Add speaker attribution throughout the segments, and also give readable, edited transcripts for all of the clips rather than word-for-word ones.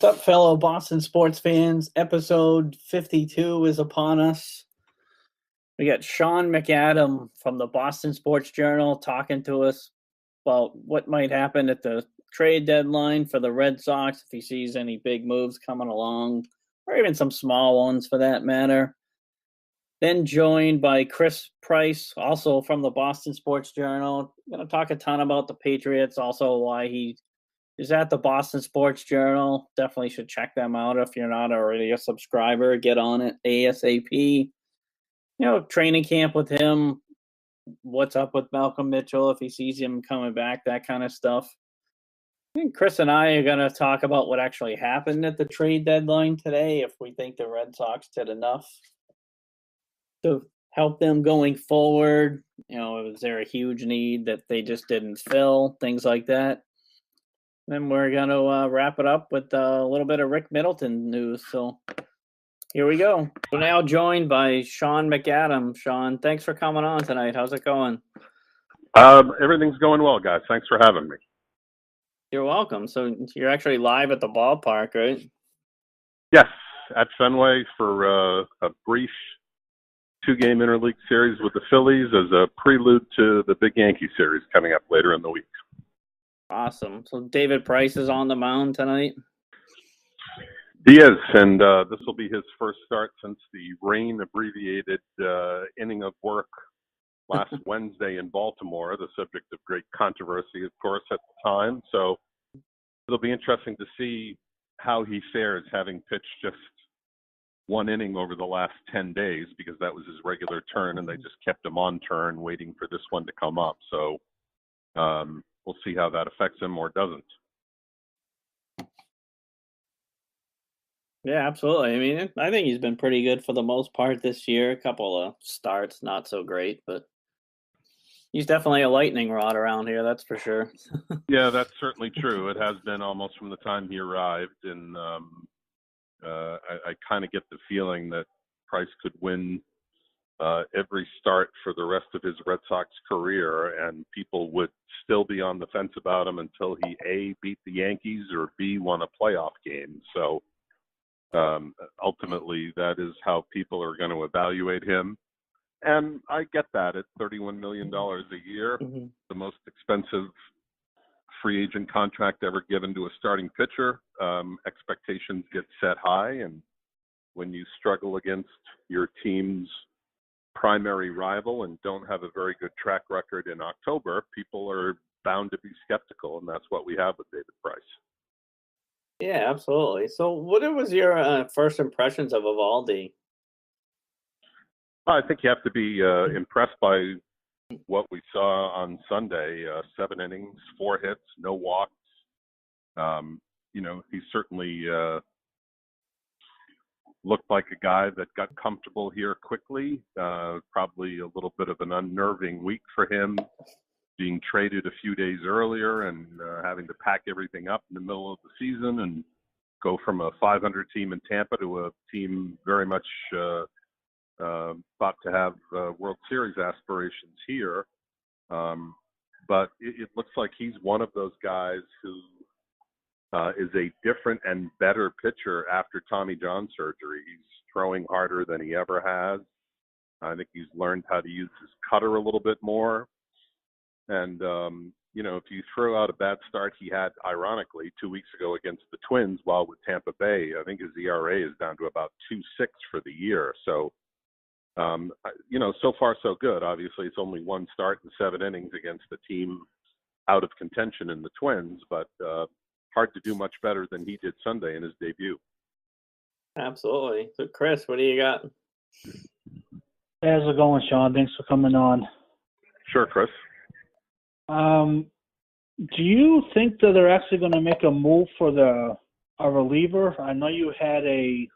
Speaker 1: What's up, fellow Boston sports fans? Episode 52 is upon us. We got Sean McAdam from the Boston Sports Journal talking to us about what might happen at the trade deadline for the Red Sox, if he sees any big moves coming along, or even some small ones for that matter. Then joined by Chris Price, also from the Boston Sports Journal. Going to talk a ton about the Patriots, also why he is at the Boston Sports Journal. Definitely should check them out if you're not already a subscriber. Get on it ASAP. Training camp with him. What's up with Malcolm Mitchell if he sees him coming back, that kind of stuff. I think Chris and I are going to talk about what actually happened at the trade deadline today, if we think the Red Sox did enough to help them going forward. Was there a huge need that they just didn't fill? Things like that. Then we're going to wrap it up with a little bit of Rick Middleton news. So here we go. We're now joined by Sean McAdam. Sean, thanks for coming on tonight. How's it going?
Speaker 2: Everything's going well, guys. Thanks for having me.
Speaker 1: You're welcome. So you're actually live at the ballpark, right?
Speaker 2: Yes, at Fenway for a brief two-game interleague series with the Phillies as a prelude to the big Yankee series coming up later in the week.
Speaker 1: Awesome. So David Price is on the mound tonight?
Speaker 2: He is, and this will be his first start since the rain-abbreviated inning of work last Wednesday in Baltimore, the subject of great controversy, of course, at the time. So it'll be interesting to see how he fares, having pitched just one inning over the last 10 days, because that was his regular turn, and they just kept him on turn waiting for this one to come up. So we'll see how that affects him or doesn't.
Speaker 1: Yeah, absolutely. I mean, I think he's been pretty good for the most part this year. A couple of starts, not so great, but he's definitely a lightning rod around here, that's for sure.
Speaker 2: Yeah, that's certainly true. It has been almost from the time he arrived, and I kind of get the feeling that Price could win every start for the rest of his Red Sox career, and people would still be on the fence about him until he A, beat the Yankees, or B, won a playoff game. So ultimately, that is how people are going to evaluate him. And I get that at $31 million a year, the most expensive free agent contract ever given to a starting pitcher. Expectations get set high, and when you struggle against your team's primary rival and don't have a very good track record in October, people are bound to be skeptical, and that's what we have with David Price.
Speaker 1: Yeah, absolutely. So what was your first impressions of Evaldi?
Speaker 2: I think you have to be impressed by what we saw on Sunday. 7 innings, 4 hits, no walks. He certainly looked like a guy that got comfortable here quickly. Probably a little bit of an unnerving week for him, being traded a few days earlier and having to pack everything up in the middle of the season and go from a 500 team in Tampa to a team very much thought to have World Series aspirations here. But it looks like he's one of those guys who is a different and better pitcher after Tommy John surgery. He's throwing harder than he ever has. I think he's learned how to use his cutter a little bit more. And, if you throw out a bad start he had, ironically, 2 weeks ago against the Twins while with Tampa Bay, I think his ERA is down to about 2.6 for the year. So, so far so good. Obviously, it's only one start in 7 innings against the team out of contention in the Twins, but hard to do much better than he did Sunday in his debut.
Speaker 1: Absolutely. So, Chris, what do you got?
Speaker 3: How's it going, Sean? Thanks for coming on.
Speaker 2: Sure, Chris.
Speaker 3: Do you think that they're actually going to make a move for a reliever? I know you had a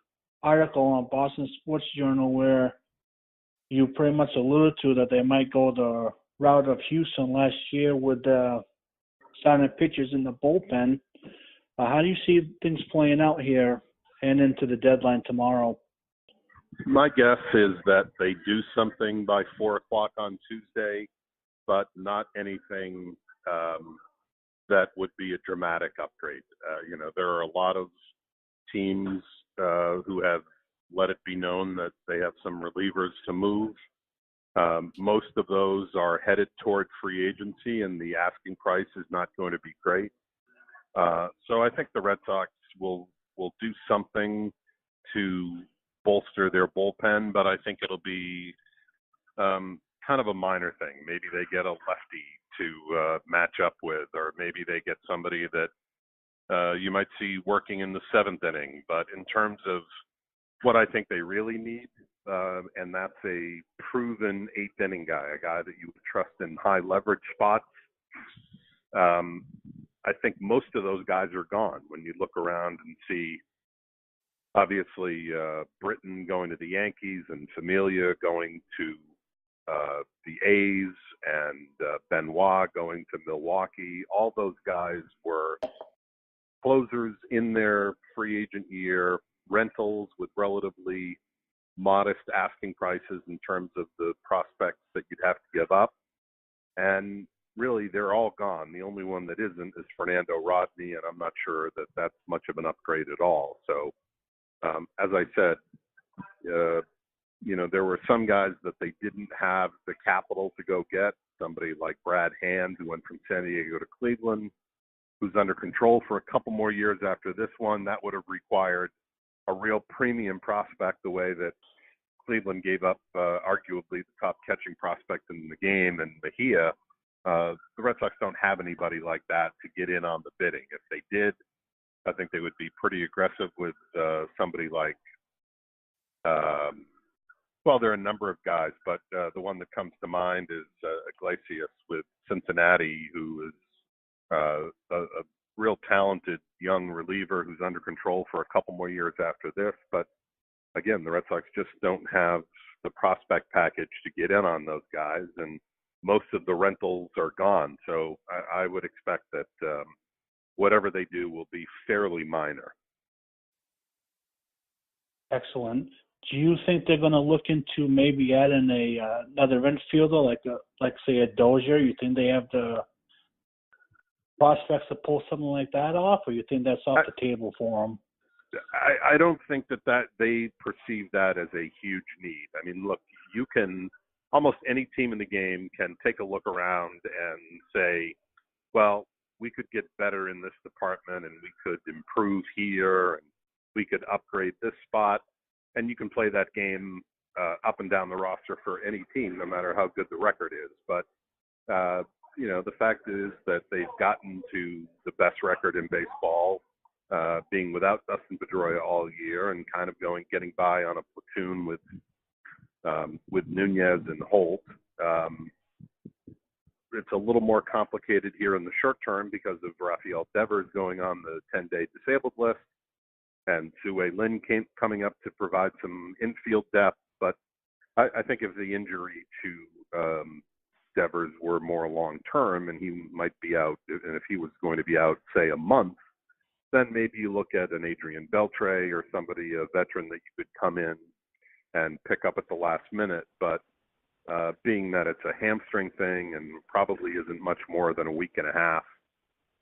Speaker 3: article on Boston Sports Journal where you pretty much alluded to that they might go the route of Houston last year with signing pitchers in the bullpen. How do you see things playing out here and into the deadline tomorrow?
Speaker 2: My guess is that they do something by 4 o'clock on Tuesday, but not anything that would be a dramatic upgrade. There are a lot of teams who have let it be known that they have some relievers to move. Most of those are headed toward free agency, and the asking price is not going to be great. So I think the Red Sox will do something to bolster their bullpen, but I think it'll be kind of a minor thing. Maybe they get a lefty to match up with, or maybe they get somebody that you might see working in the seventh inning. But in terms of what I think they really need, and that's a proven eighth inning guy, a guy that you would trust in high leverage spots. I think most of those guys are gone when you look around and see, obviously, Britton going to the Yankees and Familia going to the A's and Benoit going to Milwaukee. All those guys were closers in their free agent year, rentals with relatively modest asking prices in terms of the prospects that you'd have to give up. And really, they're all gone. The only one that isn't is Fernando Rodney, and I'm not sure that that's much of an upgrade at all. So, as I said, there were some guys that they didn't have the capital to go get. Somebody like Brad Hand, who went from San Diego to Cleveland, who's under control for a couple more years after this one. That would have required a real premium prospect, the way that Cleveland gave up arguably the top catching prospect in the game, and Mejia. The Red Sox don't have anybody like that to get in on the bidding. If they did, I think they would be pretty aggressive with somebody like, well, there are a number of guys, but the one that comes to mind is Iglesias with Cincinnati, who is a real talented young reliever who's under control for a couple more years after this. But again, the Red Sox just don't have the prospect package to get in on those guys, and most of the rentals are gone. So I would expect that whatever they do will be fairly minor.
Speaker 3: Excellent. Do you think they're going to look into maybe adding another infielder, like say a Dozier? You think they have the prospects to pull something like that off, or you think that's off the table for them?
Speaker 2: I don't think that they perceive that as a huge need. I mean, look, you can almost any team in the game can take a look around and say, well, we could get better in this department, and we could improve here, and we could upgrade this spot. And you can play that game up and down the roster for any team, no matter how good the record is. But, the fact is that they've gotten to the best record in baseball, being without Dustin Pedroia all year and kind of getting by on a platoon with Nunez and Holt. It's a little more complicated here in the short term because of Rafael Devers going on the 10-day disabled list, and Sue Lin coming up to provide some infield depth. But I think if the injury to Devers were more long-term and he might be out, and if he was going to be out, say, a month, then maybe you look at an Adrian Beltre or somebody, a veteran that you could come in and pick up at the last minute. But being that it's a hamstring thing and probably isn't much more than a week and a half,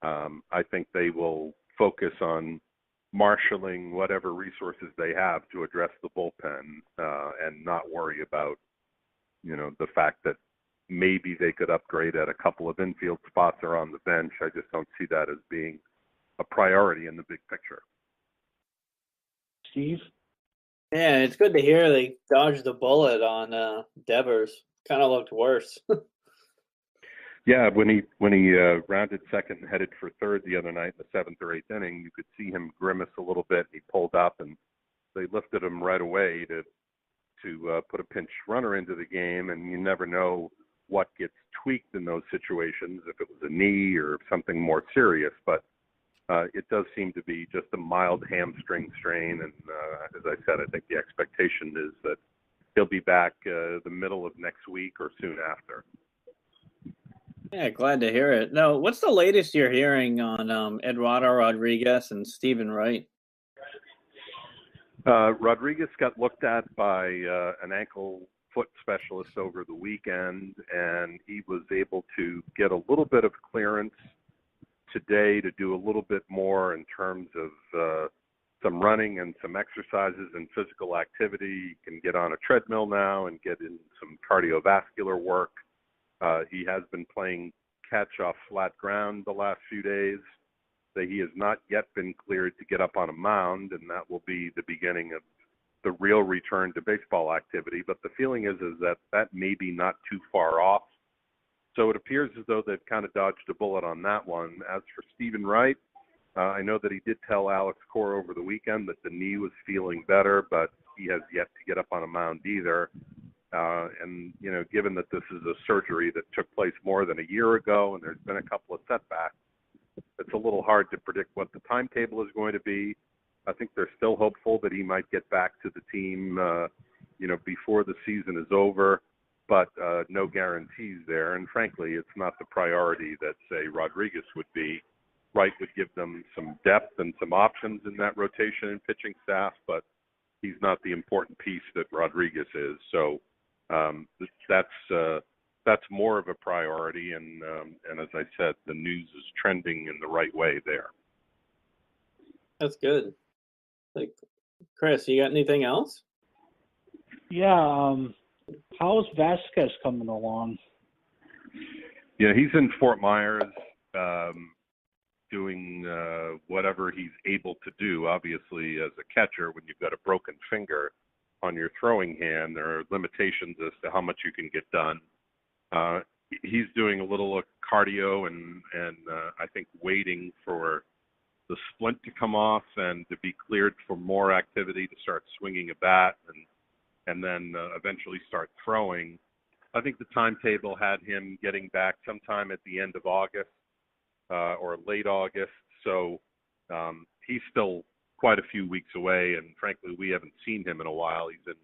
Speaker 2: I think they will focus on marshaling whatever resources they have to address the bullpen and not worry about, the fact that maybe they could upgrade at a couple of infield spots or on the bench. I just don't see that as being a priority in the big picture.
Speaker 3: Steve?
Speaker 1: Yeah, it's good to hear they dodged the bullet on Devers. Kind of looked worse.
Speaker 2: Yeah, when he rounded second and headed for third the other night in the seventh or eighth inning, you could see him grimace a little bit. He pulled up, and they lifted him right away to put a pinch runner into the game. And you never know what gets tweaked in those situations, if it was a knee or something more serious. But it does seem to be just a mild hamstring strain. And as I said, I think the expectation is that he'll be back the middle of next week or soon after.
Speaker 1: Yeah, glad to hear it. Now, what's the latest you're hearing on Eduardo Rodriguez and Stephen Wright?
Speaker 2: Rodriguez got looked at by an ankle foot specialist over the weekend, and he was able to get a little bit of clearance today to do a little bit more in terms of some running and some exercises and physical activity. He can get on a treadmill now and get in some cardiovascular work. He has been playing catch off flat ground the last few days. That he has not yet been cleared to get up on a mound, and that will be the beginning of the real return to baseball activity. But the feeling is that may be not too far off. So it appears as though they've kind of dodged a bullet on that one. As for Stephen Wright, I know that he did tell Alex Cora over the weekend that the knee was feeling better, but he has yet to get up on a mound either. And, given that this is a surgery that took place more than a year ago and there's been a couple of setbacks, it's a little hard to predict what the timetable is going to be. I think they're still hopeful that he might get back to the team, before the season is over, but no guarantees there. And frankly, it's not the priority that, say, Rodriguez would be. Wright would give them some depth and some options in that rotation and pitching staff, but he's not the important piece that Rodriguez is. So that's more of a priority, and as I said, the news is trending in the right way there.
Speaker 1: That's good. Like, Chris, you got anything else?
Speaker 3: Yeah. How's Vasquez coming along?
Speaker 2: Yeah, he's in Fort Myers. Doing whatever he's able to do. Obviously, as a catcher, when you've got a broken finger on your throwing hand, there are limitations as to how much you can get done. He's doing a little cardio and I think waiting for the splint to come off and to be cleared for more activity to start swinging a bat and then eventually start throwing. I think the timetable had him getting back sometime at the end of August. Or late August, so he's still quite a few weeks away, and frankly, we haven't seen him in a while. He's in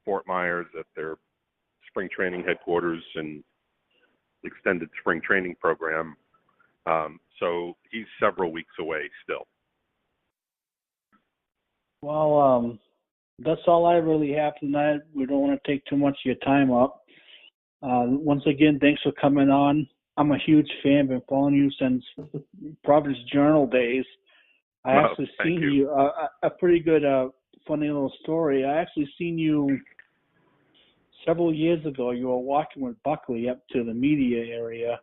Speaker 2: Fort Myers at their spring training headquarters and extended spring training program, so he's several weeks away still.
Speaker 3: Well, that's all I really have tonight. We don't want to take too much of your time up. Once again, thanks for coming on. I'm a huge fan. Been following you since Providence Journal days. I actually seen you a pretty good, funny little story. I actually seen you several years ago. You were walking with Buckley up to the media area.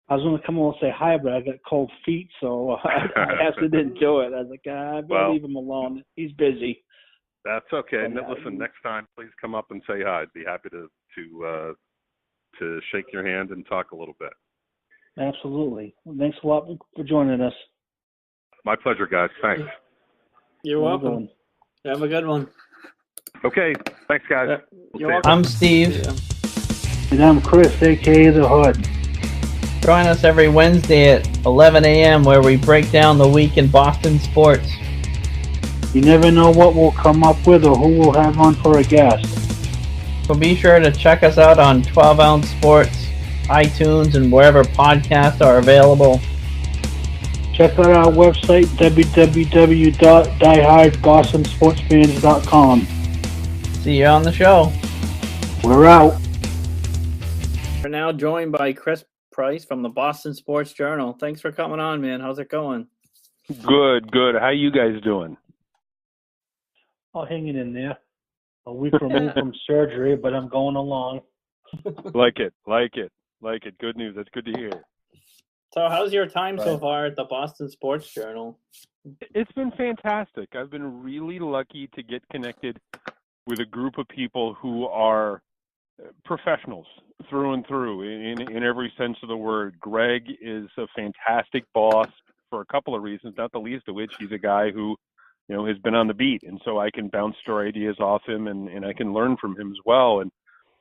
Speaker 3: I was going to come over and say hi, but I got cold feet, so I actually didn't do it. I was like, I better leave him alone. He's busy.
Speaker 2: That's okay. Listen, next time, please come up and say hi. I'd be happy to shake your hand and talk a little bit.
Speaker 3: Absolutely. Well, thanks a lot for joining us.
Speaker 2: My pleasure, guys. Thanks.
Speaker 1: You're welcome. Have a good one.
Speaker 2: Okay. Thanks, guys.
Speaker 1: You're welcome. I'm Steve.
Speaker 3: And I'm Chris, a.k.a. The Hood.
Speaker 1: Join us every Wednesday at 11 a.m. where we break down the week in Boston sports.
Speaker 3: You never know what we'll come up with or who we'll have on for a guest.
Speaker 1: So be sure to check us out on 12 Ounce Sports, iTunes, and wherever podcasts are available.
Speaker 3: Check out our website, www.diehardbostonsportsfans.com.
Speaker 1: See you on the show.
Speaker 3: We're out.
Speaker 1: We're now joined by Chris Price from the Boston Sports Journal. Thanks for coming on, man. How's it going?
Speaker 4: Good. How you guys doing?
Speaker 3: Oh, hanging in there. A week removed from surgery, but I'm going along.
Speaker 4: Like it. Good news. That's good to hear.
Speaker 1: So how's your time so far at the Boston Sports Journal?
Speaker 4: It's been fantastic. I've been really lucky to get connected with a group of people who are professionals through and through in every sense of the word. Greg is a fantastic boss for a couple of reasons, not the least of which he's a guy who has been on the beat, and so I can bounce story ideas off him, and I can learn from him as well. And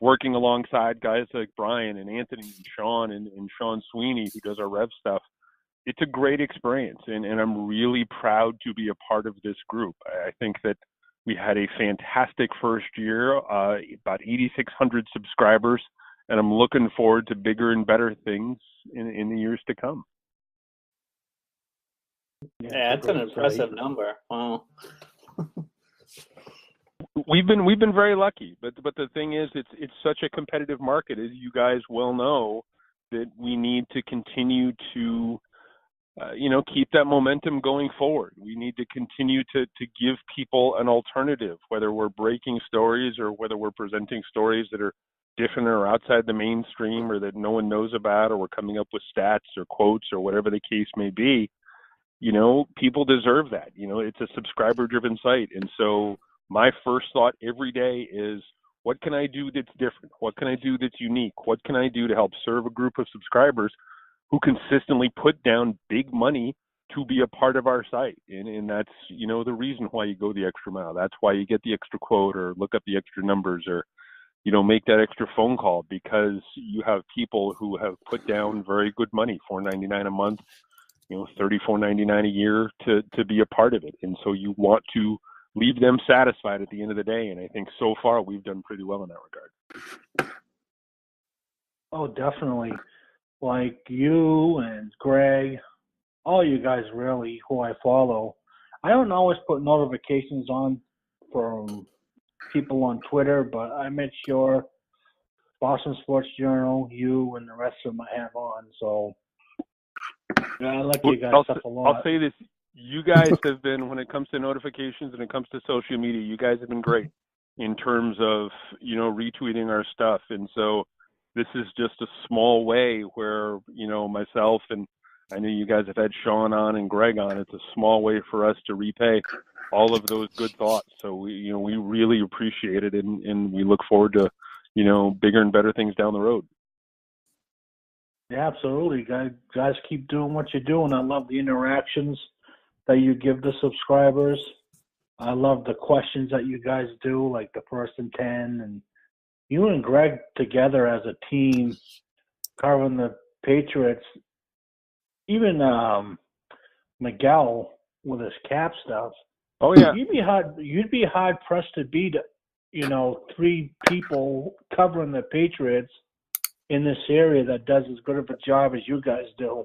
Speaker 4: working alongside guys like Brian and Anthony and Sean and Sean Sweeney, who does our Rev stuff, it's a great experience, and I'm really proud to be a part of this group. I think that we had a fantastic first year, about 8,600 subscribers, and I'm looking forward to bigger and better things in the years to come.
Speaker 1: Yeah, that's an impressive number. Wow.
Speaker 4: We've been very lucky, but the thing is, it's such a competitive market, as you guys well know, that we need to continue to keep that momentum going forward. We need to continue to give people an alternative, whether we're breaking stories or whether we're presenting stories that are different or outside the mainstream or that no one knows about, or we're coming up with stats or quotes or whatever the case may be. People deserve that. It's a subscriber-driven site. And so my first thought every day is, what can I do that's different? What can I do that's unique? What can I do to help serve a group of subscribers who consistently put down big money to be a part of our site? And that's, the reason why you go the extra mile. That's why you get the extra quote or look up the extra numbers or, make that extra phone call, because you have people who have put down very good money, $4.99 a month, $34.99 a year to be a part of it. And so you want to leave them satisfied at the end of the day. And I think so far we've done pretty well in that regard.
Speaker 3: Oh, definitely. Like you and Greg, all you guys really who I follow. I don't always put notifications on from people on Twitter, but I make sure Boston Sports Journal, you, and the rest of them I have on. So yeah, I like you guys stuff a lot.
Speaker 4: I'll say this. You guys have been, when it comes to notifications and it comes to social media, you guys have been great in terms of, retweeting our stuff. And so this is just a small way where, myself, and I know you guys have had Sean on and Greg on, it's a small way for us to repay all of those good thoughts. So we really appreciate it, and we look forward to, bigger and better things down the road.
Speaker 3: Yeah, absolutely. Guys, keep doing what you're doing. I love the interactions that you give the subscribers. I love the questions that you guys do, like the 1st and 10, and you and Greg together as a team covering the Patriots. Even Miguel with his cap stuff.
Speaker 4: Oh yeah,
Speaker 3: you'd be hard pressed to beat, 3 people covering the Patriots in this area that does as good of a job as you guys do.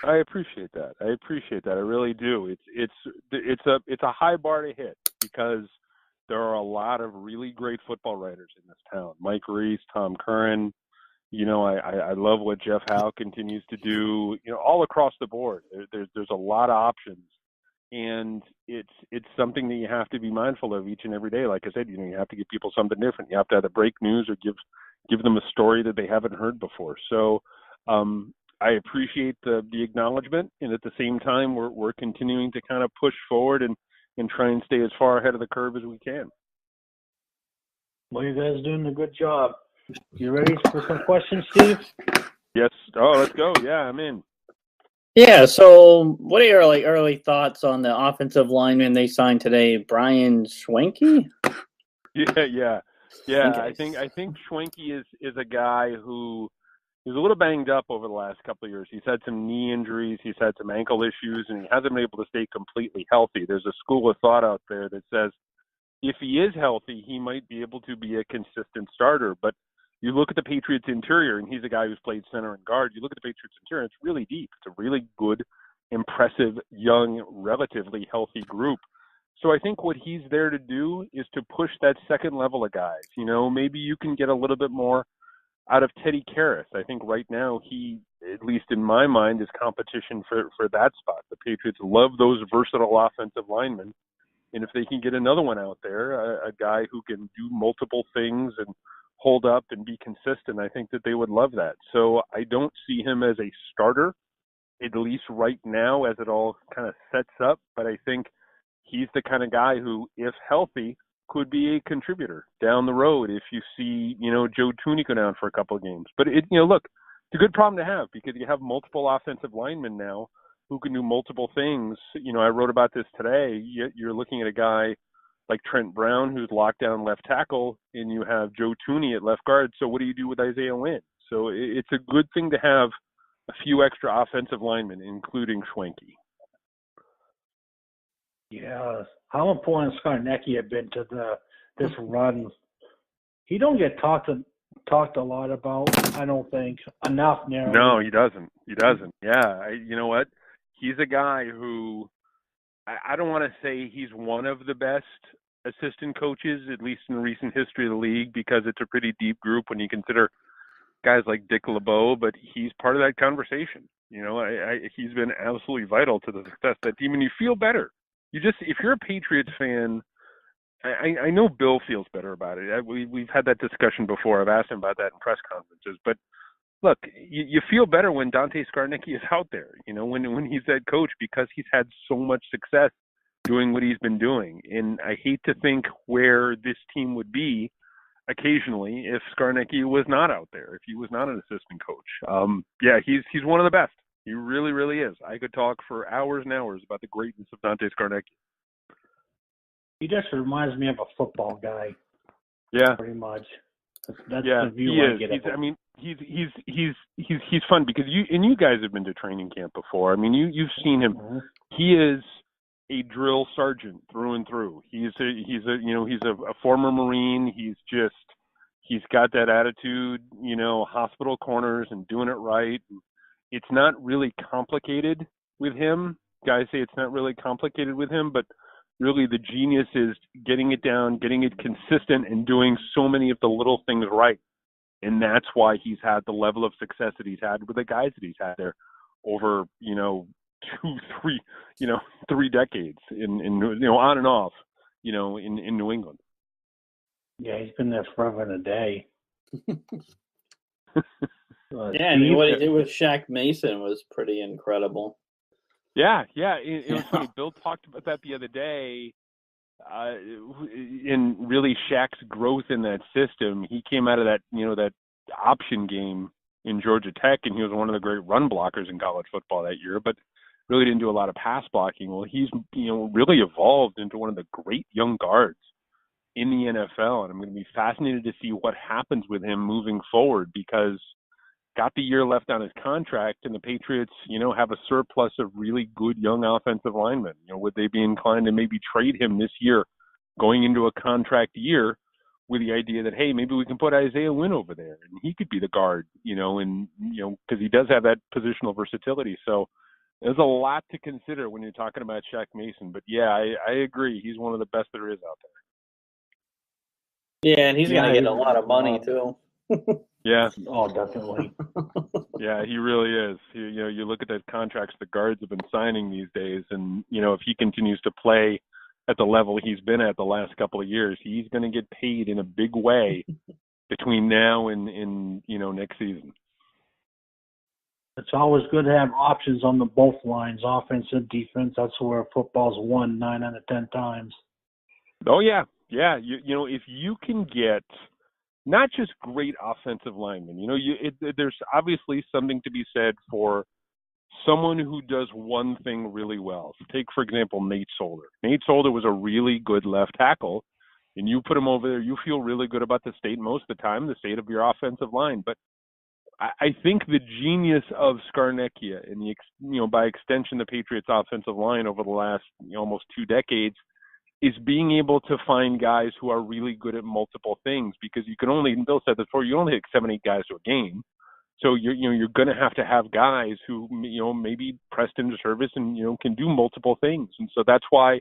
Speaker 4: I appreciate that. I really do. It's a high bar to hit, because there are a lot of really great football writers in this town. Mike Reese, Tom Curran. I love what Jeff Howe continues to do. All across the board, there's a lot of options, and it's something that you have to be mindful of each and every day. Like I said, you have to give people something different. You have to either break news or give them a story that they haven't heard before. So I appreciate the acknowledgement, and at the same time, we're continuing to kind of push forward and try and stay as far ahead of the curve as we can.
Speaker 3: Well, you guys are doing a good job. You ready for some questions, Steve?
Speaker 4: Yes. Oh, let's go. Yeah, I'm in.
Speaker 1: Yeah, so what are your early thoughts on the offensive lineman they signed today, Brian Schwenke?
Speaker 4: Yeah. I think Schwenke is a guy who is a little banged up over the last couple of years. He's had some knee injuries, he's had some ankle issues, and he hasn't been able to stay completely healthy. There's a school of thought out there that says if he is healthy, he might be able to be a consistent starter. But you look at the Patriots interior, and he's a guy who's played center and guard. You look at the Patriots interior, it's really deep. It's a really good, impressive, young, relatively healthy group. So I think what he's there to do is to push that second level of guys. Maybe you can get a little bit more out of Teddy Karras. I think right now he, at least in my mind, is competition for that spot. The Patriots love those versatile offensive linemen. And if they can get another one out there, a guy who can do multiple things and hold up and be consistent, I think that they would love that. So I don't see him as a starter, at least right now, as it all kind of sets up. But I think he's the kind of guy who, if healthy, could be a contributor down the road if you see, Joe Thuney go down for a couple of games. But look, it's a good problem to have, because you have multiple offensive linemen now who can do multiple things. I wrote about this today. You're looking at a guy like Trent Brown, who's lockdown left tackle, and you have Joe Thuney at left guard. So what do you do with Isaiah Wynn? So it's a good thing to have a few extra offensive linemen, including Schwenke.
Speaker 3: Yeah. How important Skarnecki had been to this run. He don't get talked a lot about, I don't think, enough now.
Speaker 4: No, he doesn't. Yeah. You know what? He's a guy who, I don't want to say he's one of the best assistant coaches, at least in recent history of the league, because it's a pretty deep group when you consider guys like Dick LeBeau, but he's part of that conversation. He's been absolutely vital to the success of that team, and you feel better. If you're a Patriots fan, I know Bill feels better about it. We've had that discussion before. I've asked him about that in press conferences. But look, you feel better when Dante Scarnecchia is out there, when he's head coach, because he's had so much success doing what he's been doing. And I hate to think where this team would be occasionally if Scarnecchia was not out there, if he was not an assistant coach. He's one of the best. He really, really is. I could talk for hours and hours about the greatness of Dante Scarnecchia.
Speaker 3: He just reminds me of a football guy.
Speaker 4: Yeah,
Speaker 3: pretty much. That's the view I get of him.
Speaker 4: He's fun because you guys have been to training camp before. I mean, you've seen him.
Speaker 3: Mm-hmm.
Speaker 4: He is a drill sergeant through and through. He's a former Marine. He's got that attitude, hospital corners and doing it right. It's not really complicated with him. Guys say it's not really complicated with him, but really the genius is getting it down, getting it consistent, and doing so many of the little things right. And that's why he's had the level of success that he's had with the guys that he's had there over, 3 decades in on and off, in New England.
Speaker 3: Yeah, he's been there forever and a day.
Speaker 1: What he did with Shaq Mason was pretty incredible.
Speaker 4: Yeah. It was funny. Bill talked about that the other day. In really Shaq's growth in that system, he came out of that, that option game in Georgia Tech, and he was one of the great run blockers in college football that year, but really didn't do a lot of pass blocking. Well, he's, really evolved into one of the great young guards in the NFL, and I'm going to be fascinated to see what happens with him moving forward, because got the year left on his contract, and the Patriots, have a surplus of really good young offensive linemen. Would they be inclined to maybe trade him this year going into a contract year with the idea that, hey, maybe we can put Isaiah Wynn over there and he could be the guard, because he does have that positional versatility. So there's a lot to consider when you're talking about Shaq Mason. But, yeah, I agree. He's one of the best there is out
Speaker 1: there. Yeah, and he's going to get a lot of money, too.
Speaker 4: Yeah.
Speaker 3: Oh, definitely.
Speaker 4: Yeah, he really is. You look at the contracts the guards have been signing these days, and, if he continues to play at the level he's been at the last couple of years, he's going to get paid in a big way between now and next season.
Speaker 3: It's always good to have options on both lines, offense and defense. That's where football's won 9 out of 10 times.
Speaker 4: Oh, yeah. Yeah. If you can get not just great offensive linemen, there's obviously something to be said for someone who does one thing really well. Take, for example, Nate Solder. Nate Solder was a really good left tackle, and you put him over there, you feel really good about the state most of the time, the state of your offensive line. But I think the genius of Scarnecchia and by extension the Patriots offensive line over the last almost 2 decades is being able to find guys who are really good at multiple things, because you can only, Bill said this before, you only have 7-8 guys to a game. So you're going to have guys who, maybe pressed into service and, can do multiple things. And so that's why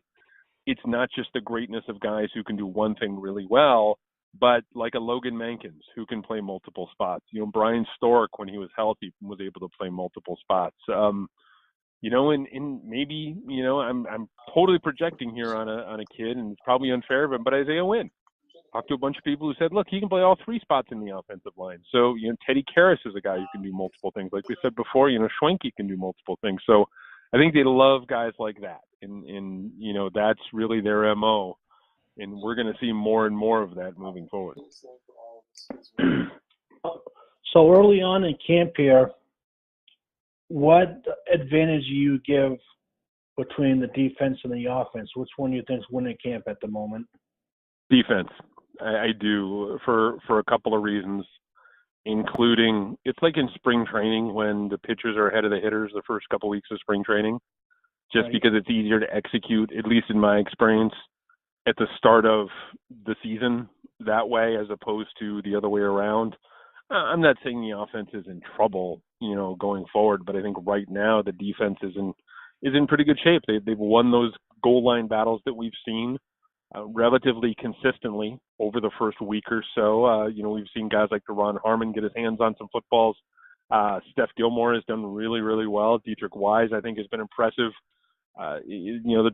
Speaker 4: it's not just the greatness of guys who can do one thing really well, but like a Logan Mankins who can play multiple spots. Brian Stork, when he was healthy, was able to play multiple spots. And maybe, I'm totally projecting here on a kid, and it's probably unfair of him, but Isaiah Wynn. Talked to a bunch of people who said, look, he can play all 3 spots in the offensive line. So, Teddy Karras is a guy who can do multiple things. Like we said before, Schwenke can do multiple things. So I think they love guys like that. And that's really their MO. And we're going to see more and more of that moving forward.
Speaker 3: So early on in camp here, what advantage do you give between the defense and the offense? Which one do you think is winning camp at the moment?
Speaker 4: Defense. I do for a couple of reasons, including it's like in spring training when the pitchers are ahead of the hitters the first couple of weeks of spring training, just
Speaker 3: right,
Speaker 4: because it's easier to execute, at least in my experience, at the start of the season that way as opposed to the other way around. I'm not saying the offense is in trouble, going forward, but I think right now the defense is in pretty good shape. They've won those goal line battles that we've seen relatively consistently over the first week or so. We've seen guys like Deron Harmon get his hands on some footballs Steph Gilmore has done really, really well. Dietrich Wise, I think, has been impressive.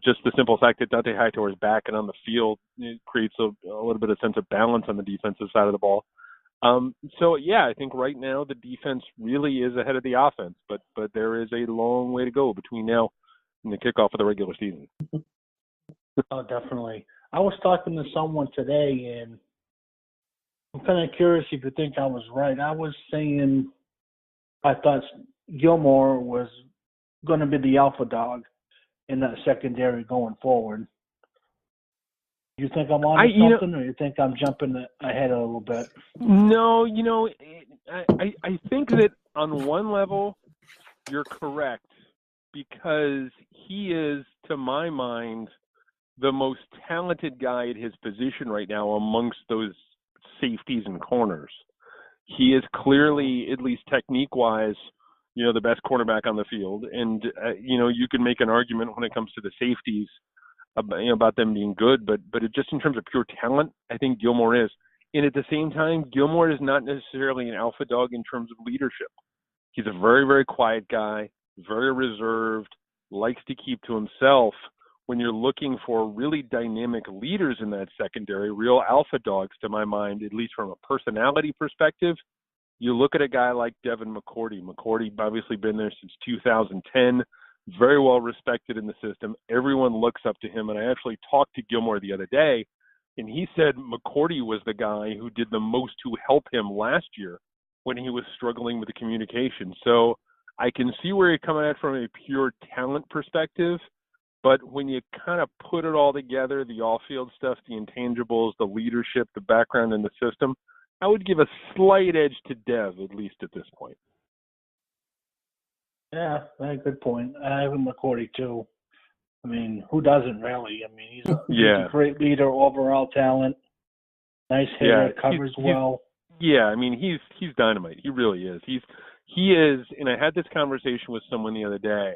Speaker 4: Just the simple fact that Dante Hightower is back and on the field, it creates a little bit of sense of balance on the defensive side of the ball. I think right now the defense really is ahead of the offense, but there is a long way to go between now and the kickoff of the regular season.
Speaker 3: Oh, definitely. I was talking to someone today, and I'm kind of curious if you think I was right. I was saying I thought Gilmore was going to be the alpha dog in that secondary going forward. You think I'm on to something, or you think I'm jumping ahead a little bit?
Speaker 4: No, I think that on one level you're correct, because he is, to my mind, the most talented guy at his position right now amongst those safeties and corners. He is clearly, at least technique-wise, the best cornerback on the field. And, you can make an argument when it comes to the safeties about them being good, but just in terms of pure talent, I think Gilmore is. And at the same time, Gilmore is not necessarily an alpha dog in terms of leadership. He's a very, very quiet guy, very reserved, likes to keep to himself. When you're looking for really dynamic leaders in that secondary, real alpha dogs, to my mind, at least from a personality perspective, you look at a guy like Devin McCourty. McCourty obviously been there since 2010, very well respected in the system. Everyone looks up to him, and I actually talked to Gilmore the other day, and he said McCourty was the guy who did the most to help him last year when he was struggling with the communication. So I can see where you're coming at from a pure talent perspective, but when you kind of put it all together, the off-field stuff, the intangibles, the leadership, the background in the system, I would give a slight edge to Dev, at least at this point.
Speaker 3: Yeah, very good point. I have McCourty too. I mean, who doesn't really? I mean, he's a great leader, overall talent, nice hitter, covers well.
Speaker 4: Yeah, I mean, he's dynamite. He really is. He is, and I had this conversation with someone the other day.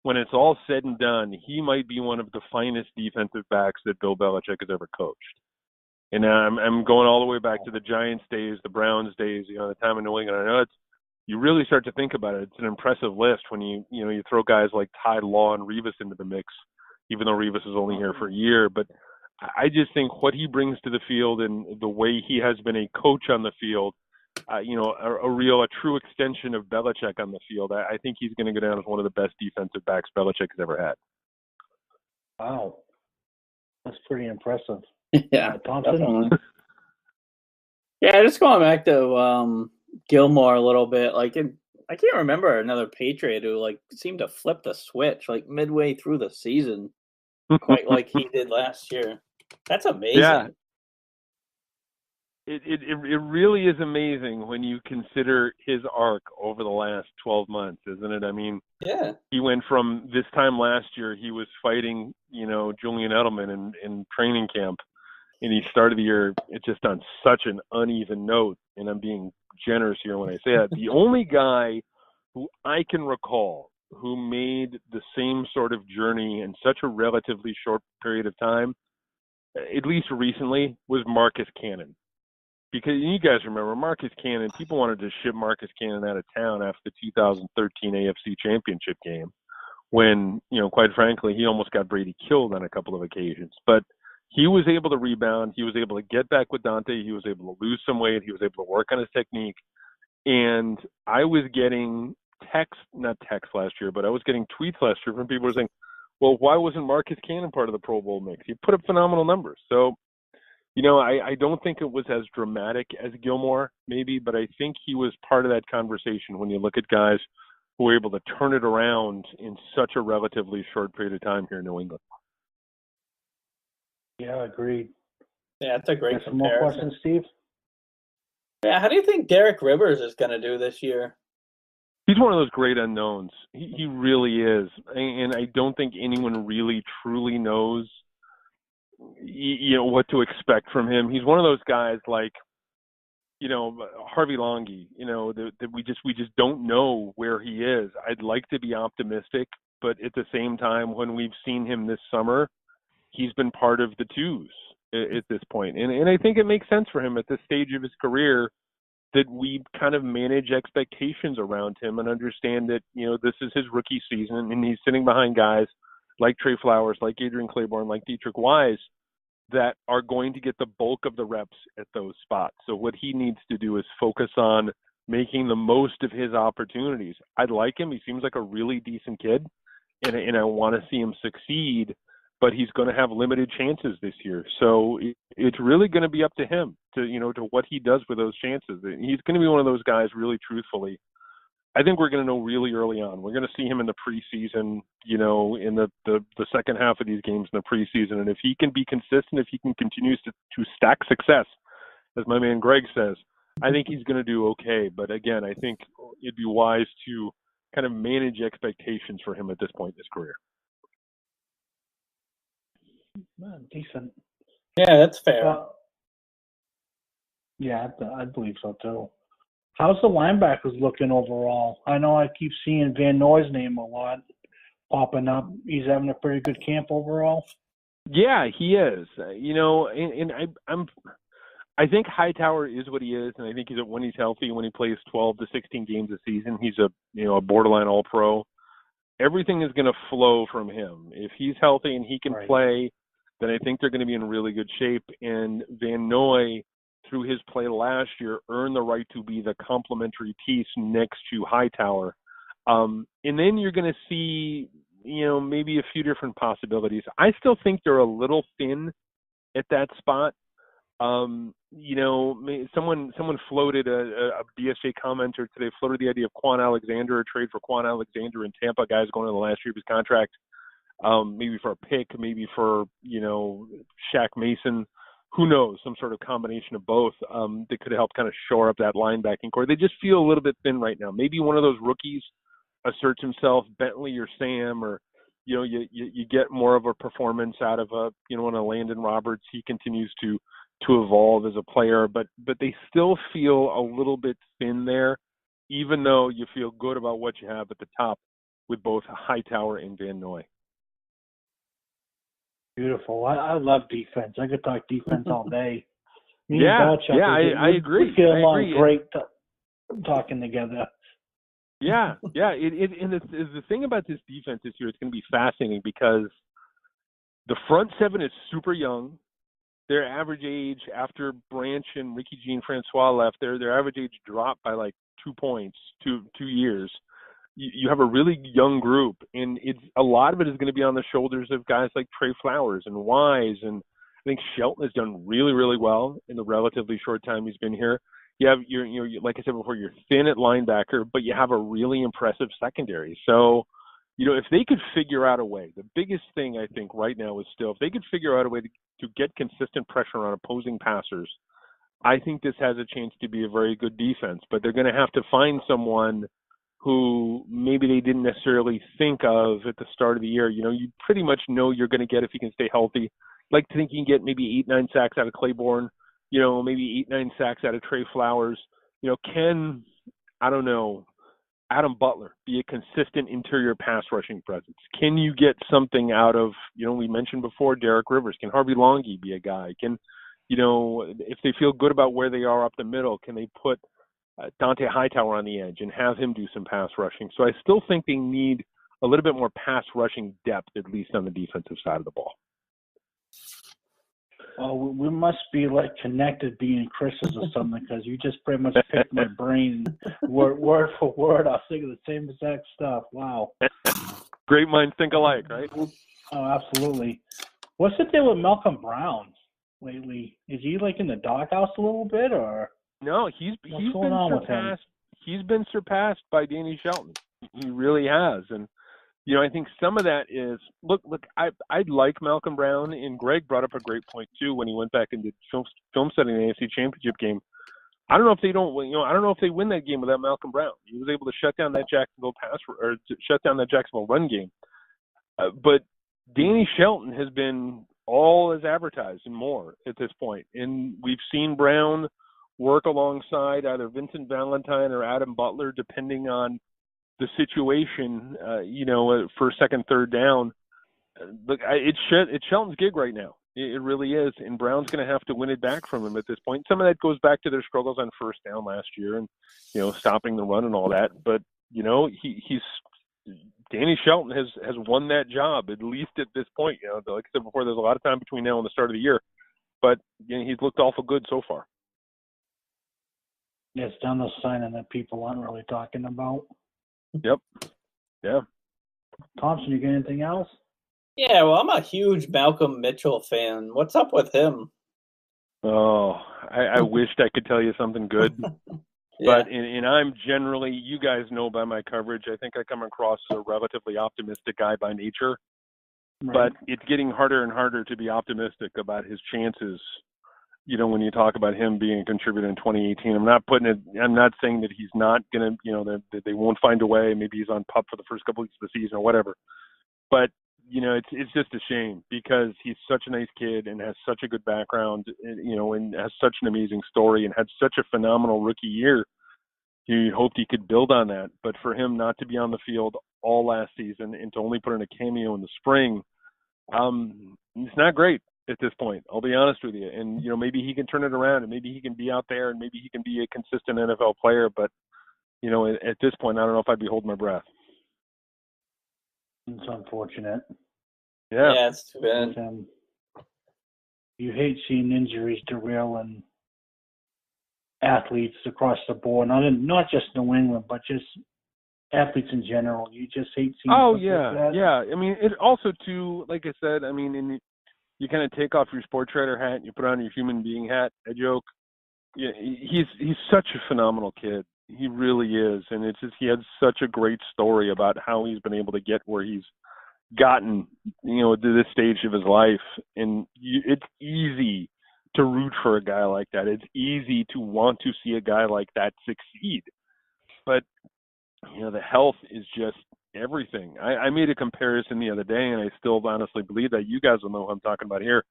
Speaker 4: When it's all said and done, he might be one of the finest defensive backs that Bill Belichick has ever coached. And I'm going all the way back to the Giants days, the Browns days, the time in New England. I know you really start to think about it. It's an impressive list when you throw guys like Ty Law and Revis into the mix, even though Revis is only here for a year. But I just think what he brings to the field and the way he has been a coach on the field, a true extension of Belichick on the field. I think he's going to go down as one of the best defensive backs Belichick has ever had.
Speaker 3: Wow. That's pretty impressive.
Speaker 1: Yeah,
Speaker 3: Thompson?
Speaker 1: Yeah, just going back to Gilmore a little bit. I can't remember another Patriot who seemed to flip the switch midway through the season, quite like he did last year. That's amazing.
Speaker 4: Yeah. It really is amazing when you consider his arc over the last 12 months, isn't it? I mean,
Speaker 1: yeah.
Speaker 4: He went from this time last year, he was fighting, Julian Edelman in training camp, and he started the year just on such an uneven note, and I'm being generous here when I say that. The only guy who I can recall who made the same sort of journey in such a relatively short period of time, at least recently, was Marcus Cannon. Because you guys remember Marcus Cannon, people wanted to ship Marcus Cannon out of town after the 2013 AFC Championship game when, quite frankly, he almost got Brady killed on a couple of occasions. But he was able to rebound. He was able to get back with Dante. He was able to lose some weight. He was able to work on his technique. And I was getting not text last year, but I was getting tweets last year from people who were saying, well, why wasn't Marcus Cannon part of the Pro Bowl mix? He put up phenomenal numbers. So, I don't think it was as dramatic as Gilmore, maybe, but I think he was part of that conversation when you look at guys who were able to turn it around in such a relatively short period of time here in New England.
Speaker 3: Yeah, agreed.
Speaker 1: Yeah, that's a great comparison.
Speaker 3: More questions, Steve?
Speaker 1: Yeah, how do you think Derek Rivers is going to do this year?
Speaker 4: He's one of those great unknowns. He really is. And I don't think anyone really truly knows what to expect from him. He's one of those guys like, Harvey Longy, that we just don't know where he is. I'd like to be optimistic, but at the same time, when we've seen him this summer, he's been part of the twos at this point. And I think it makes sense for him at this stage of his career that we kind of manage expectations around him and understand that, this is his rookie season and he's sitting behind guys like Trey Flowers, like Adrian Claiborne, like Dietrich Wise, that are going to get the bulk of the reps at those spots. So what he needs to do is focus on making the most of his opportunities. I like him. He seems like a really decent kid, and I want to see him succeed, but he's going to have limited chances this year. So it's really going to be up to him to what he does with those chances. He's going to be one of those guys, really truthfully. I think we're going to know really early on. We're going to see him in the preseason, in the second half of these games in the preseason. And if he can be consistent, if he can continue to stack success, as my man Greg says, I think he's going to do okay. But again, I think it'd be wise to kind of manage expectations for him at this point in his career.
Speaker 3: Decent.
Speaker 1: Yeah, that's fair.
Speaker 3: Yeah, I believe so too. How's the linebackers looking overall? I know I keep seeing Van Noy's name a lot popping up. He's having a pretty good camp overall.
Speaker 4: Yeah, he is. I think Hightower is what he is, and I think when he's healthy, when he plays 12 to 16 games a season, he's a borderline All-Pro. Everything is going to flow from him. If he's healthy and he can play, then I think they're going to be in really good shape. And Van Noy, through his play last year, earned the right to be the complementary piece next to Hightower. And then you're going to see, maybe a few different possibilities. I still think they're a little thin at that spot. Someone floated a BSJ commenter today, floated the idea of Quan Alexander, a trade for Quan Alexander in Tampa, guys going to the last year of his contract, maybe for a pick, maybe for, Shaq Mason. Who knows, some sort of combination of both that could help kind of shore up that linebacking core. They just feel a little bit thin right now. Maybe one of those rookies asserts himself, Bentley or Sam, or, you get more of a performance out of one of Landon Roberts. He continues to evolve as a player, but they still feel a little bit thin there, even though you feel good about what you have at the top with both Hightower and Van Noy.
Speaker 3: Beautiful. I love defense. I could talk defense all day.
Speaker 4: I agree.
Speaker 3: We get along great talking together.
Speaker 4: Yeah. And the thing about this defense this year, it's going to be fascinating because the front seven is super young. Their average age after Branch and Ricky Jean-Francois left, their average age dropped by like 2 points, 2 years. You have a really young group, and a lot of it is going to be on the shoulders of guys like Trey Flowers and Wise, and I think Shelton has done really, really well in the relatively short time he's been here. You have you're like I said before, you're thin at linebacker, but you have a really impressive secondary. So, if they could figure out a way, the biggest thing I think right now is still if they could figure out a way to get consistent pressure on opposing passers, I think this has a chance to be a very good defense. But they're going to have to find someone who maybe they didn't necessarily think of at the start of the year. You pretty much know you're going to get if he can stay healthy. Like to think you can get maybe 8-9 sacks out of Claiborne, maybe 8-9 sacks out of Trey Flowers. Can, I don't know, Adam Butler be a consistent interior pass rushing presence? Can you get something out of, we mentioned before, Derek Rivers? Can Harvey Longy be a guy? Can, if they feel good about where they are up the middle, can they put Dante Hightower on the edge and have him do some pass rushing? So I still think they need a little bit more pass rushing depth, at least on the defensive side of the ball.
Speaker 3: Oh, we must be like connected being Chris's or something, because you just pretty much picked my brain word for word. I was thinking the same exact stuff. Wow.
Speaker 4: Great minds think alike, right?
Speaker 3: Oh, absolutely. What's the deal with Malcolm Brown lately? Is he like in the doghouse a little bit, or?
Speaker 4: No, he's been surpassed. He's been surpassed by Danny Shelton. He really has, and I think some of that is look. I like Malcolm Brown, and Greg brought up a great point too when he went back and did film study in the AFC Championship game. I don't know if they don't. I don't know if they win that game without Malcolm Brown. He was able to shut down that Jacksonville run game. But Danny Shelton has been all as advertised and more at this point, and we've seen Brown work alongside either Vincent Valentine or Adam Butler, depending on the situation, for second, third down. Look, it's Shelton's gig right now. It really is. And Brown's going to have to win it back from him at this point. Some of that goes back to their struggles on first down last year and, stopping the run and all that. But, he's Danny Shelton has won that job, at least at this point. Like I said before, there's a lot of time between now and the start of the year. But he's looked awful good so far.
Speaker 3: It's done the signing that people aren't really talking about.
Speaker 4: Yep. Yeah.
Speaker 3: Thompson, you got anything else?
Speaker 1: Yeah, well, I'm a huge Malcolm Mitchell fan. What's up with him?
Speaker 4: Oh, I wished I could tell you something good.
Speaker 1: Yeah.
Speaker 4: But and I'm generally, you guys know by my coverage, I think I come across as a relatively optimistic guy by nature.
Speaker 3: Right.
Speaker 4: But it's getting harder and harder to be optimistic about his chances. When you talk about him being a contributor in 2018, I'm not saying that he's not going to, that they won't find a way. Maybe he's on PUP for the first couple weeks of the season or whatever. But, it's just a shame because he's such a nice kid and has such a good background, and has such an amazing story and had such a phenomenal rookie year. You hoped he could build on that. But for him not to be on the field all last season and to only put in a cameo in the spring, it's not great at this point. I'll be honest with you. And, maybe he can turn it around and maybe he can be out there and maybe he can be a consistent NFL player. But, at this point, I don't know if I'd be holding my breath.
Speaker 3: It's unfortunate.
Speaker 1: Yeah, it's too bad.
Speaker 3: You hate seeing injuries derailing athletes across the board, not just New England, but just athletes in general. You just hate seeing
Speaker 4: Oh,
Speaker 3: stuff
Speaker 4: yeah,
Speaker 3: like that.
Speaker 4: yeah. I mean, it also, too, like I said, and you kind of take off your sports writer hat and you put on your human being hat. I joke. Yeah, he's such a phenomenal kid. He really is, and it's just he had such a great story about how he's been able to get where he's gotten, to this stage of his life. And it's easy to root for a guy like that. It's easy to want to see a guy like that succeed. But the health is just everything. I made a comparison the other day, and I still honestly believe that you guys will know who I'm talking about here.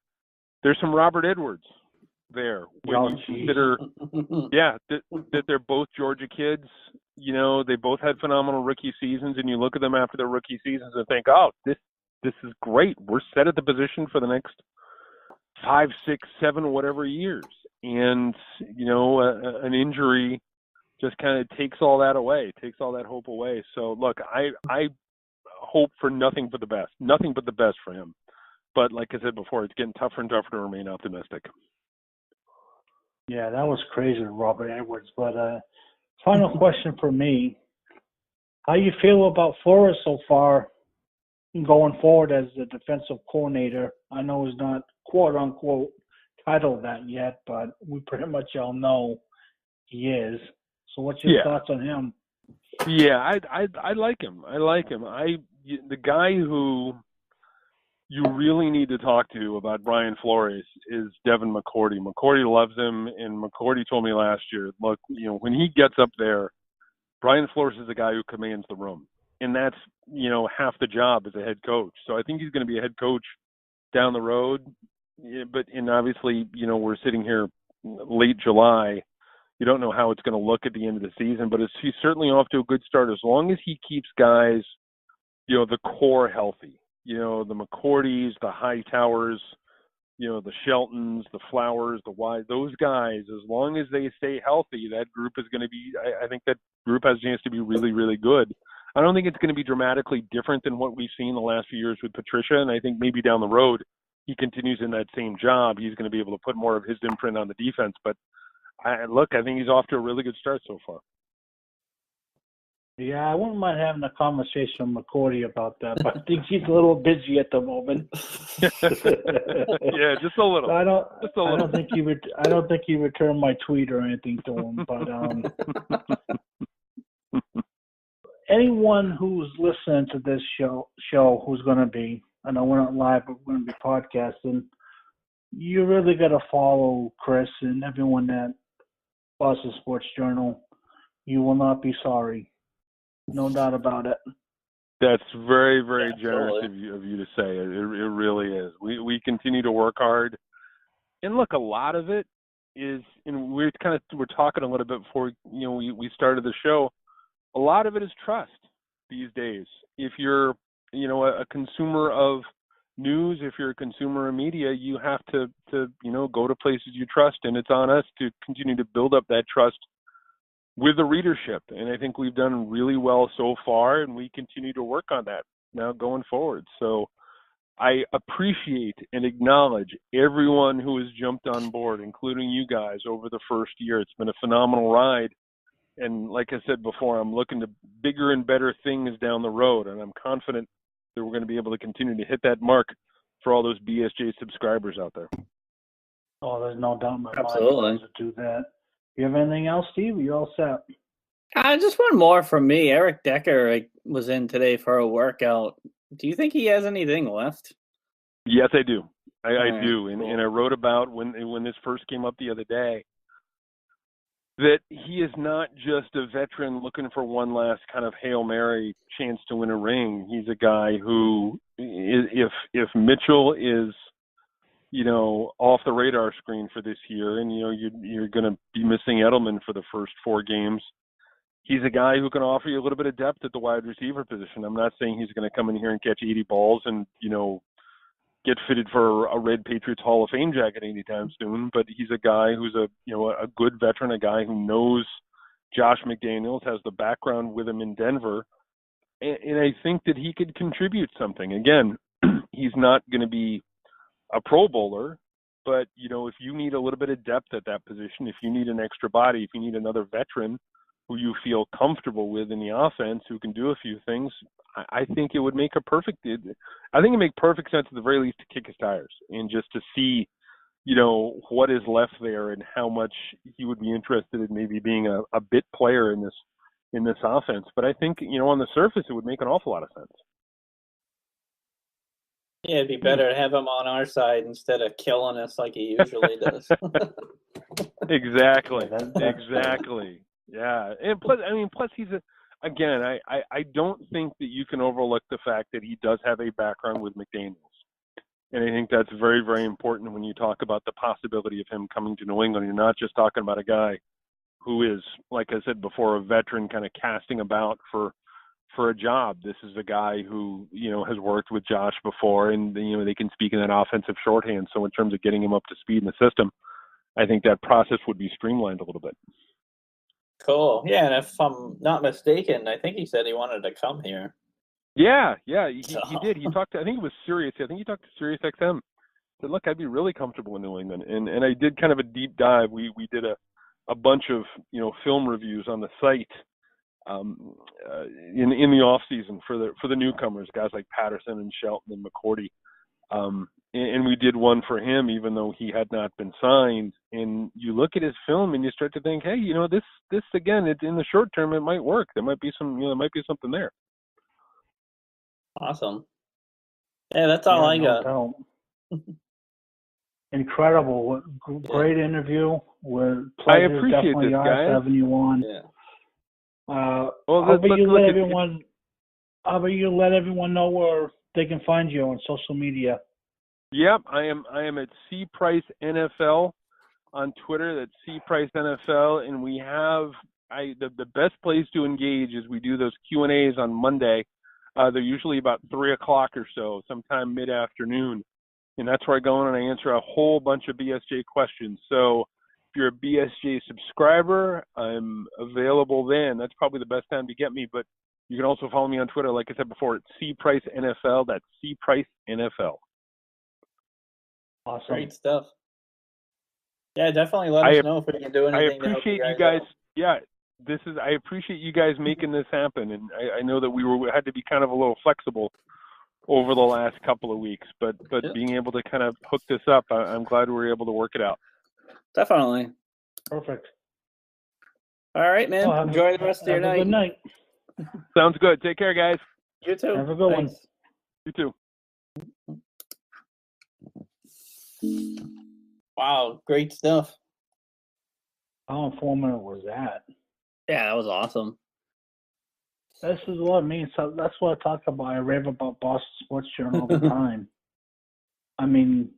Speaker 4: There's some Robert Edwards there when you consider, that they're both Georgia kids. They both had phenomenal rookie seasons, and you look at them after their rookie seasons and think, oh, this is great. We're set at the position for the next 5, 6, 7, whatever years. And, an injury just kind of takes all that away, takes all that hope away. So, look, I hope for nothing but the best for him. But like I said before, it's getting tougher and tougher to remain optimistic.
Speaker 3: Yeah, that was crazy with Robert Edwards. But final question for me. How you feel about Flores so far going forward as the defensive coordinator? I know he's not quote-unquote titled that yet, but we pretty much all know he is. So what's your thoughts on him?
Speaker 4: Yeah, I like him. The guy who you really need to talk to about Brian Flores is Devin McCourty. McCourty loves him, and McCourty told me last year, look, when he gets up there, Brian Flores is the guy who commands the room. And that's, half the job as a head coach. So I think he's going to be a head coach down the road. And obviously, we're sitting here late July. You don't know how it's going to look at the end of the season, but he's certainly off to a good start as long as he keeps guys, the core healthy. The McCourtys, the Hightowers, the Sheltons, the Flowers, the Wise, those guys, as long as they stay healthy, that group is going to be, I think that group has a chance to be really, really good. I don't think it's going to be dramatically different than what we've seen the last few years with Patricia, and I think maybe down the road he continues in that same job. He's going to be able to put more of his imprint on the defense. But, I think he's off to a really good start so far.
Speaker 3: Yeah, I wouldn't mind having a conversation with McCourty about that, but I think he's a little busy at the moment.
Speaker 4: Yeah, just a little.
Speaker 3: I don't think he returned my tweet or anything to him. But anyone who's listening to this show who's going to be, I know we're not live, but we're going to be podcasting. You really got to follow Chris and everyone at Boston Sports Journal. You will not be sorry. No doubt about it.
Speaker 4: That's very, very generous of you to say. It really is. We continue to work hard, and look, a lot of it is, and we're talking a little bit before we started the show. A lot of it is trust these days. If you're a consumer of news, if you're a consumer of media, you have to go to places you trust, and it's on us to continue to build up that trust with the readership. And I think we've done really well so far, and we continue to work on that now going forward. So I appreciate and acknowledge everyone who has jumped on board, including you guys, over the first year. It's been a phenomenal ride. And like I said before, I'm looking to bigger and better things down the road, and I'm confident that we're going to be able to continue to hit that mark for all those BSJ subscribers out there.
Speaker 3: Oh, there's no doubt in my
Speaker 1: Absolutely.
Speaker 3: mind to do that. You have anything else, Steve? You all set?
Speaker 1: Just one more from me. Eric Decker was in today for a workout. Do you think he has anything left?
Speaker 4: Yes, I do. I do.
Speaker 1: Cool.
Speaker 4: And I wrote about when this first came up the other day, that he is not just a veteran looking for one last kind of Hail Mary chance to win a ring. He's a guy who, if Mitchell is, off the radar screen for this year, and you're going to be missing Edelman for the first 4 games, he's a guy who can offer you a little bit of depth at the wide receiver position. I'm not saying he's going to come in here and catch 80 balls and get fitted for a Red Patriots Hall of Fame jacket anytime soon, but he's a guy who's a good veteran, a guy who knows Josh McDaniels, has the background with him in Denver, and I think that he could contribute something. Again, he's not going to be a Pro Bowler, but if you need a little bit of depth at that position, if you need an extra body, if you need another veteran who you feel comfortable with in the offense, who can do a few things, I think it would make perfect sense at the very least to kick his tires and just to see, what is left there and how much he would be interested in maybe being a bit player in this offense. But I think, on the surface, it would make an awful lot of sense.
Speaker 1: Yeah, it'd be better to have him on our side instead of killing us like he usually does.
Speaker 4: Exactly. Exactly. Yeah. And plus he's I don't think that you can overlook the fact that he does have a background with McDaniels. And I think that's very, very important when you talk about the possibility of him coming to New England. You're not just talking about a guy who is, like I said before, a veteran kind of casting about for a job. This is a guy who, has worked with Josh before, and, they can speak in that offensive shorthand. So in terms of getting him up to speed in the system, I think that process would be streamlined a little bit.
Speaker 1: Cool. Yeah, and if I'm not mistaken, I think he said he wanted to come here.
Speaker 4: Yeah, he did. He talked to, I think it was Sirius. I think he talked to Sirius XM. Said, look, I'd be really comfortable in New England. And I did kind of a deep dive. We did a bunch of, film reviews on the site in the off season for the newcomers, guys like Patterson and Shelton and McCourty. And we did one for him, even though he had not been signed. And you look at his film and you start to think, hey, this again, in the short term, it might work. There might be something there.
Speaker 1: Awesome. Yeah, that's all I got.
Speaker 3: Incredible. Great interview.
Speaker 4: I appreciate this, guys.
Speaker 3: Having you on.
Speaker 1: Yeah.
Speaker 3: How about you let everyone know where they can find you on social media?
Speaker 4: Yep, I am at C Price NFL on Twitter. That's C Price NFL, and we have the best place to engage is we do those Q&As on Monday. They're usually about 3:00 or so, sometime mid-afternoon, and that's where I go in and I answer a whole bunch of BSJ questions. So if you're a BSJ subscriber, I'm available then. That's probably the best time to get me, but you can also follow me on Twitter, like I said before, it's C Price NFL. That's C Price NFL.
Speaker 3: Awesome.
Speaker 1: Great stuff. Yeah, definitely let us know if we can do anything.
Speaker 4: I appreciate you guys. Yeah, I appreciate you guys making this happen, and I know that we had to be kind of a little flexible over the last couple of weeks, but being able to kind of hook this up, I'm glad we were able to work it out.
Speaker 1: Definitely.
Speaker 3: Perfect.
Speaker 1: All right, man. Enjoy the rest of your night.
Speaker 3: Good night.
Speaker 4: Sounds good. Take care, guys.
Speaker 1: You too.
Speaker 3: Have a good one.
Speaker 4: You too.
Speaker 1: Wow, great stuff.
Speaker 3: How informative was that?
Speaker 1: Yeah, that was awesome.
Speaker 3: This is what I mean. So that's what I talk about. I rave about Boston Sports Journal all the time. I mean,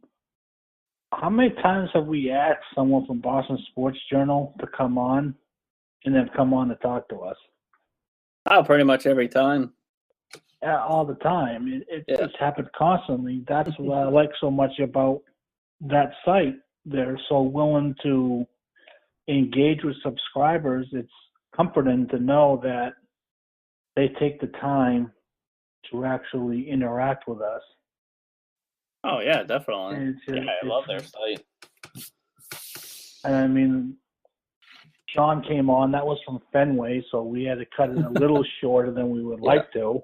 Speaker 3: how many times have we asked someone from Boston Sports Journal to come on and then come on to talk to us?
Speaker 1: Oh, pretty much every time.
Speaker 3: all the time. It's happened constantly. That's what I like so much about that site. They're so willing to engage with subscribers. It's comforting to know that they take the time to actually interact with us.
Speaker 1: Oh yeah, definitely. I love their site.
Speaker 3: And I mean, Sean came on. That was from Fenway, so we had to cut it a little shorter than we would like to.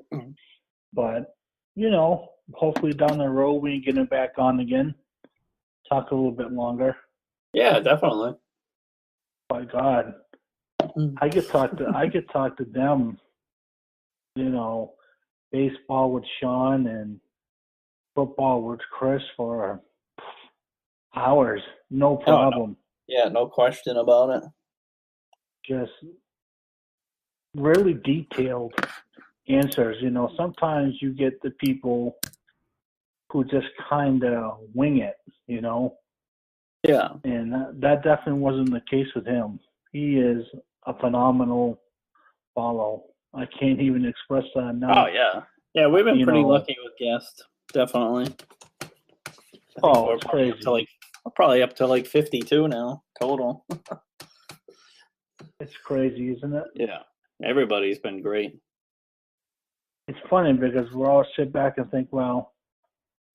Speaker 3: But, hopefully down the road we can get him back on again. Talk a little bit longer.
Speaker 1: Yeah, definitely.
Speaker 3: By God, I could talk to them. Baseball with Sean and football with Chris for hours, no problem.
Speaker 1: No. Yeah, no question about it.
Speaker 3: Just really detailed answers. Sometimes you get the people who just kind of wing it,
Speaker 1: Yeah.
Speaker 3: And that definitely wasn't the case with him. He is a phenomenal follow. I can't even express that enough.
Speaker 1: Oh, yeah. Yeah, we've been pretty lucky with guests, definitely.
Speaker 3: It's crazy.
Speaker 1: We're probably up to like 52 now, total.
Speaker 3: It's crazy, isn't it?
Speaker 1: Yeah. Everybody's been great.
Speaker 3: It's funny because we all sit back and think, well,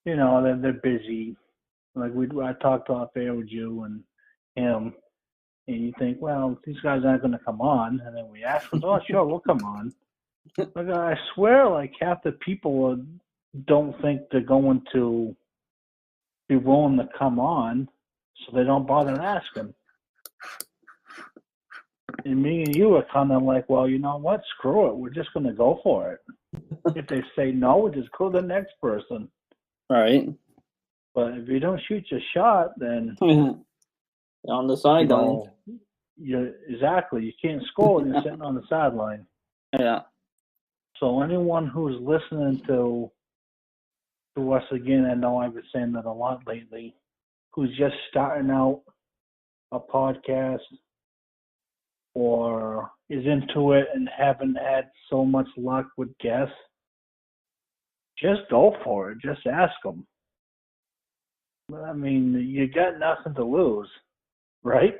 Speaker 3: they're busy. Like I talked off air with you and him, and you think, well, these guys aren't going to come on, and then we ask them, oh, sure, we'll come on. Like I swear, like half the people don't think they're going to be willing to come on, so they don't bother asking. And me and you are kind of like, well, you know what? Screw it. We're just going to go for it. If they say no, we just go to the next person.
Speaker 1: Right.
Speaker 3: But if you don't shoot your shot, then
Speaker 1: on the sideline.
Speaker 3: You can't score when you're sitting on the sideline.
Speaker 1: Yeah.
Speaker 3: So anyone who's listening to us again, I know I've been saying that a lot lately, who's just starting out a podcast or is into it and haven't had so much luck with guests, just go for it. Just ask them. I mean, you got nothing to lose, right?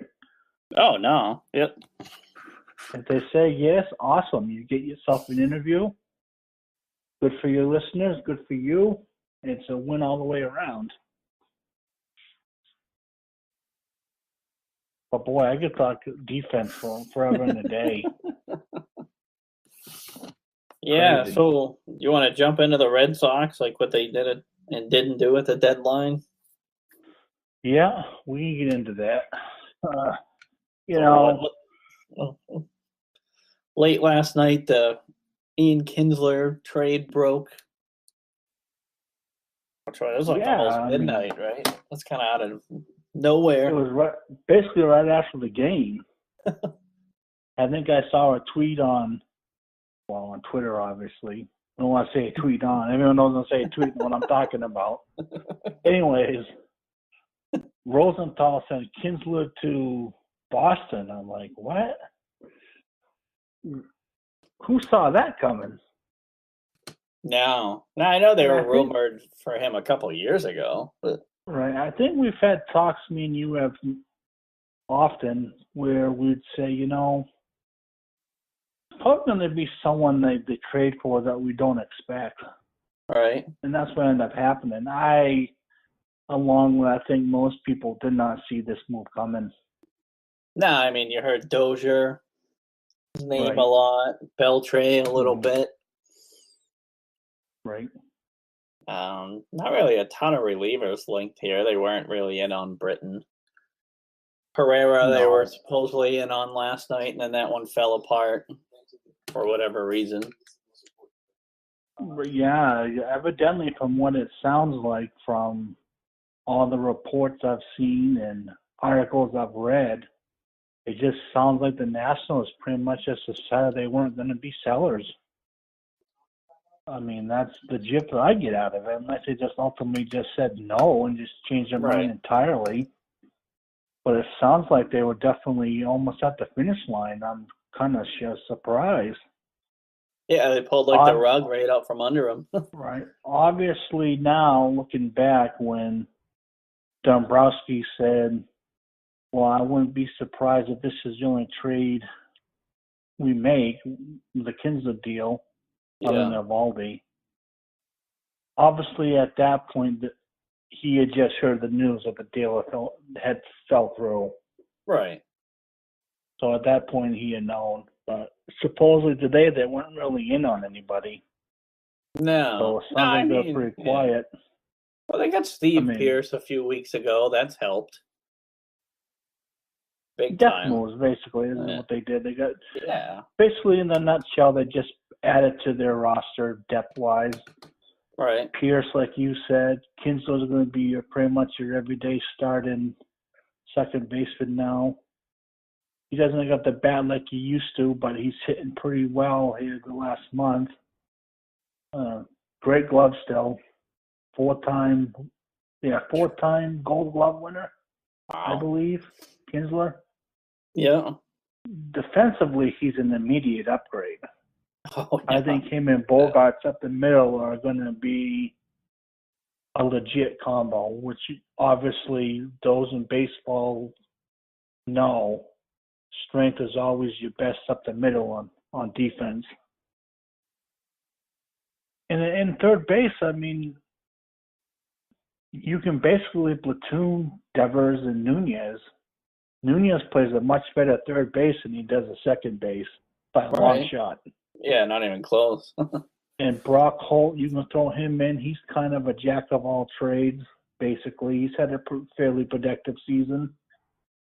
Speaker 1: Oh, no. Yep.
Speaker 3: If they say yes, awesome. You get yourself an interview. Good for your listeners. Good for you. It's a win all the way around. But boy, I could talk defense for forever and a day.
Speaker 1: Yeah,
Speaker 3: Crazy.
Speaker 1: so you want to jump into the Red Sox, like what they did and didn't do at the deadline?
Speaker 3: Yeah, we can get into that.
Speaker 1: Late last night, the Ian Kinsler trade broke. It was like almost midnight, right? That's kind of out of nowhere.
Speaker 3: It was basically right after the game. I think I saw a tweet on Twitter, obviously. I don't want to say a tweet on. Everyone knows I say a tweet what I'm talking about. Anyways, Rosenthal sent Kinsler to Boston. I'm like, what? Who saw that coming?
Speaker 1: No, I know they were rumored for him a couple of years ago. But
Speaker 3: right. I think we've had talks, me and you have often, where we'd say, probably going to be someone they trade for that we don't expect.
Speaker 1: Right.
Speaker 3: And that's what ended up happening. Along with, I think most people did not see this move coming.
Speaker 1: No, I mean, you heard Dozier, his name a lot, Beltray a little bit.
Speaker 3: Right.
Speaker 1: Not really a ton of relievers linked here. They weren't really in on Britton. Herrera, they were supposedly in on last night, and then that one fell apart for whatever reason.
Speaker 3: Yeah, evidently from what it sounds like from all the reports I've seen and articles I've read, it just sounds like the Nationals pretty much just decided they weren't going to be sellers. I mean, that's the gist that I get out of it, unless they just ultimately just said no and just changed their mind entirely. But it sounds like they were definitely almost at the finish line. I'm kind of just surprised.
Speaker 1: Yeah, they pulled like the rug right out from under him.
Speaker 3: Right. Obviously, now looking back, when Dombrowski said, "Well, I wouldn't be surprised if this is the only trade we make, the Kinsler deal, other than Evaldi." Obviously, at that point, he had just heard the news that the deal had fell through.
Speaker 1: Right.
Speaker 3: So at that point, he had known. But supposedly today, they weren't really in on anybody.
Speaker 1: No.
Speaker 3: So it sounds like they're pretty quiet.
Speaker 1: Well, they got Steve Pierce a few weeks ago. That's helped. Big
Speaker 3: Depth
Speaker 1: time.
Speaker 3: moves, basically, is what they did. They got basically, in a nutshell, they just added to their roster depth-wise.
Speaker 1: Right.
Speaker 3: Pierce, like you said, Kinsler's going to be pretty much your everyday starting second baseman now. He doesn't got the bat like he used to, but he's hitting pretty well here the last month. Great glove still. Four-time Gold Glove winner, I believe, Kinsler.
Speaker 1: Yeah.
Speaker 3: Defensively, he's an immediate upgrade.
Speaker 1: Oh, yeah.
Speaker 3: I think him and Bogarts up the middle are going to be a legit combo, which obviously those in baseball know. Strength is always your best up the middle on defense. And in third base, I mean, you can basically platoon Devers and Nunez. Nunez plays a much better third base than he does a second base by a long shot.
Speaker 1: Yeah, not even close.
Speaker 3: And Brock Holt, you can throw him in. He's kind of a jack of all trades, basically. He's had a fairly productive season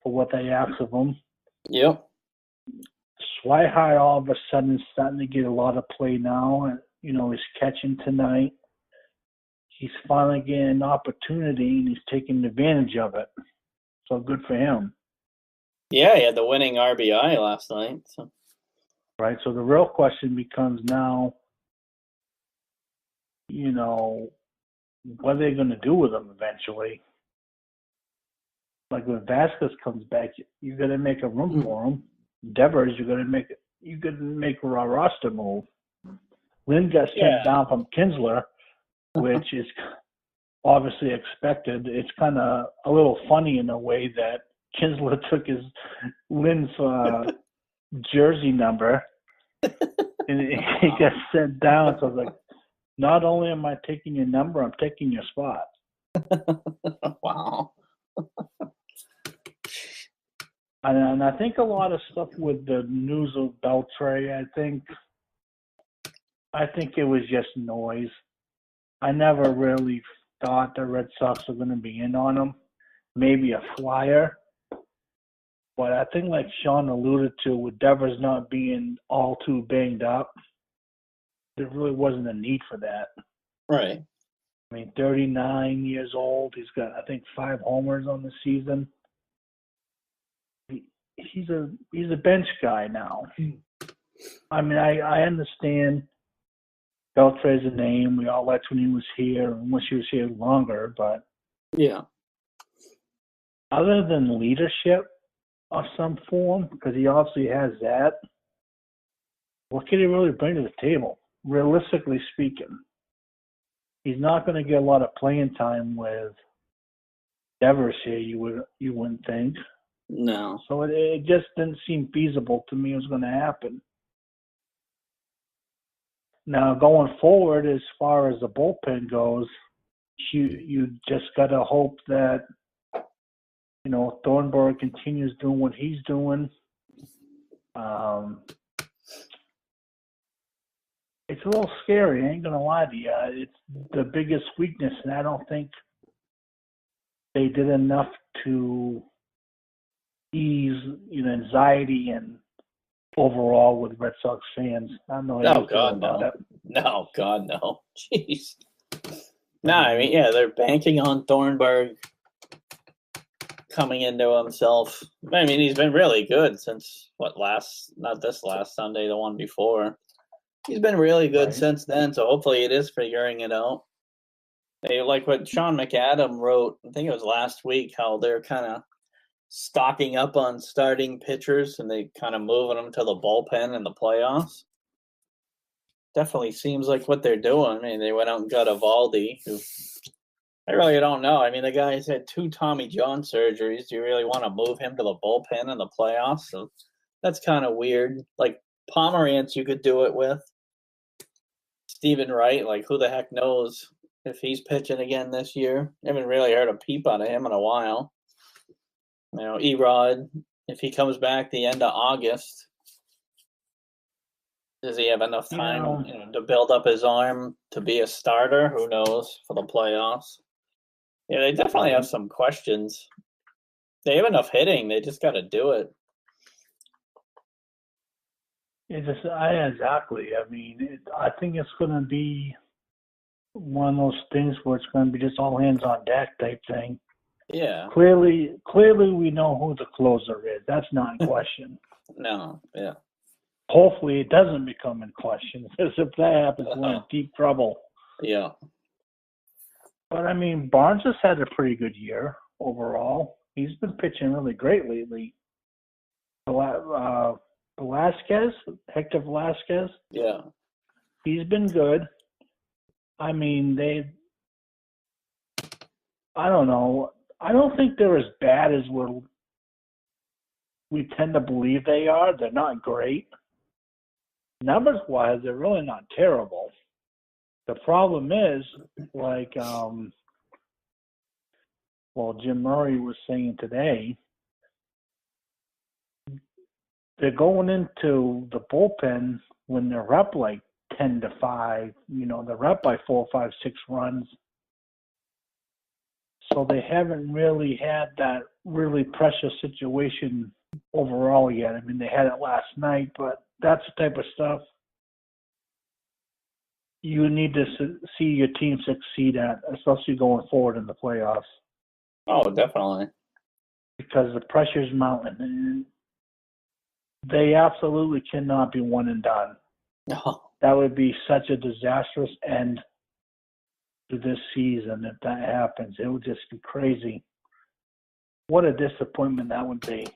Speaker 3: for what they ask of him.
Speaker 1: Yep.
Speaker 3: Swihart all of a sudden is starting to get a lot of play now. And, he's catching tonight. He's finally getting an opportunity, and he's taking advantage of it. So good for him.
Speaker 1: Yeah, he had the winning RBI last night. So.
Speaker 3: Right, so the real question becomes now, what are they going to do with him eventually? Like when Vasquez comes back, you're going to make a room for him. Devers, you're going to make a roster move. Lynn got sent down from Kinsler, which is obviously expected. It's kind of a little funny in a way that Kinsler took Lynn's jersey number, and he got sent down. So I was like, not only am I taking your number, I'm taking your spot.
Speaker 1: Wow.
Speaker 3: And I think a lot of stuff with the news of Beltray, I think it was just noise. I never really thought the Red Sox were going to be in on him. Maybe a flyer. But I think, like Sean alluded to, with Devers not being all too banged up, there really wasn't a need for that.
Speaker 1: Right.
Speaker 3: I mean, 39 years old. He's got, I think, 5 homers on the season. He's a bench guy now. I mean, I understand Beltray's a name. We all liked when he was here and wish he was here longer. But
Speaker 1: yeah,
Speaker 3: other than leadership of some form, because he obviously has that, what can he really bring to the table? Realistically speaking, he's not going to get a lot of playing time with Devers here. You wouldn't think.
Speaker 1: No.
Speaker 3: So it just didn't seem feasible to me it was going to happen. Now, going forward, as far as the bullpen goes, you just got to hope that, Thornburg continues doing what he's doing. It's a little scary. I ain't going to lie to you. It's the biggest weakness, and I don't think they did enough to ease anxiety and overall with Red Sox fans. I don't know how you feel about it.
Speaker 1: No, God, no. Jeez. No, I mean, yeah, they're banking on Thornburg coming into himself. I mean, he's been really good since, not this last Sunday, the one before. He's been really good since then, so hopefully it is figuring it out. They like what Sean McAdam wrote, I think it was last week, how they're kind of stocking up on starting pitchers and they kind of moving them to the bullpen in the playoffs. definitely seems like what they're doing. I mean, they went out and got Evaldi, who I really don't know. I mean, the guy's had 2 Tommy John surgeries. Do you really want to move him to the bullpen in the playoffs? So that's kind of weird. Like Pomerantz, you could do it with. Stephen Wright, like who the heck knows if he's pitching again this year? I haven't really heard a peep out of him in a while. You know, Erod, if he comes back the end of August, does he have enough time to build up his arm to be a starter? Who knows for the playoffs? Yeah, they definitely have some questions. They have enough hitting. They just got to do it.
Speaker 3: Exactly. I mean, I think it's going to be one of those things where it's going to be just all hands on deck type thing.
Speaker 1: Yeah.
Speaker 3: Clearly, we know who the closer is. That's not in question.
Speaker 1: No. Yeah.
Speaker 3: Hopefully, it doesn't become in question, because if that happens, we're in deep trouble.
Speaker 1: Yeah.
Speaker 3: But I mean, Barnes has had a pretty good year overall. He's been pitching really great lately. Hector Velasquez.
Speaker 1: Yeah.
Speaker 3: He's been good. I mean, I don't know. I don't think they're as bad as we tend to believe they are. They're not great. Numbers-wise, they're really not terrible. The problem is, like, Jim Murray was saying today, they're going into the bullpen when they're up like 10-5. They're up by 4, 5, 6 runs. So they haven't really had that really precious situation overall yet. I mean, they had it last night, but that's the type of stuff you need to see your team succeed at, especially going forward in the playoffs.
Speaker 1: Oh, definitely.
Speaker 3: Because the pressure's mounting, and they absolutely cannot be one and done.
Speaker 1: No.
Speaker 3: That would be such a disastrous end to this season if that happens. It would just be crazy. What a disappointment that would be.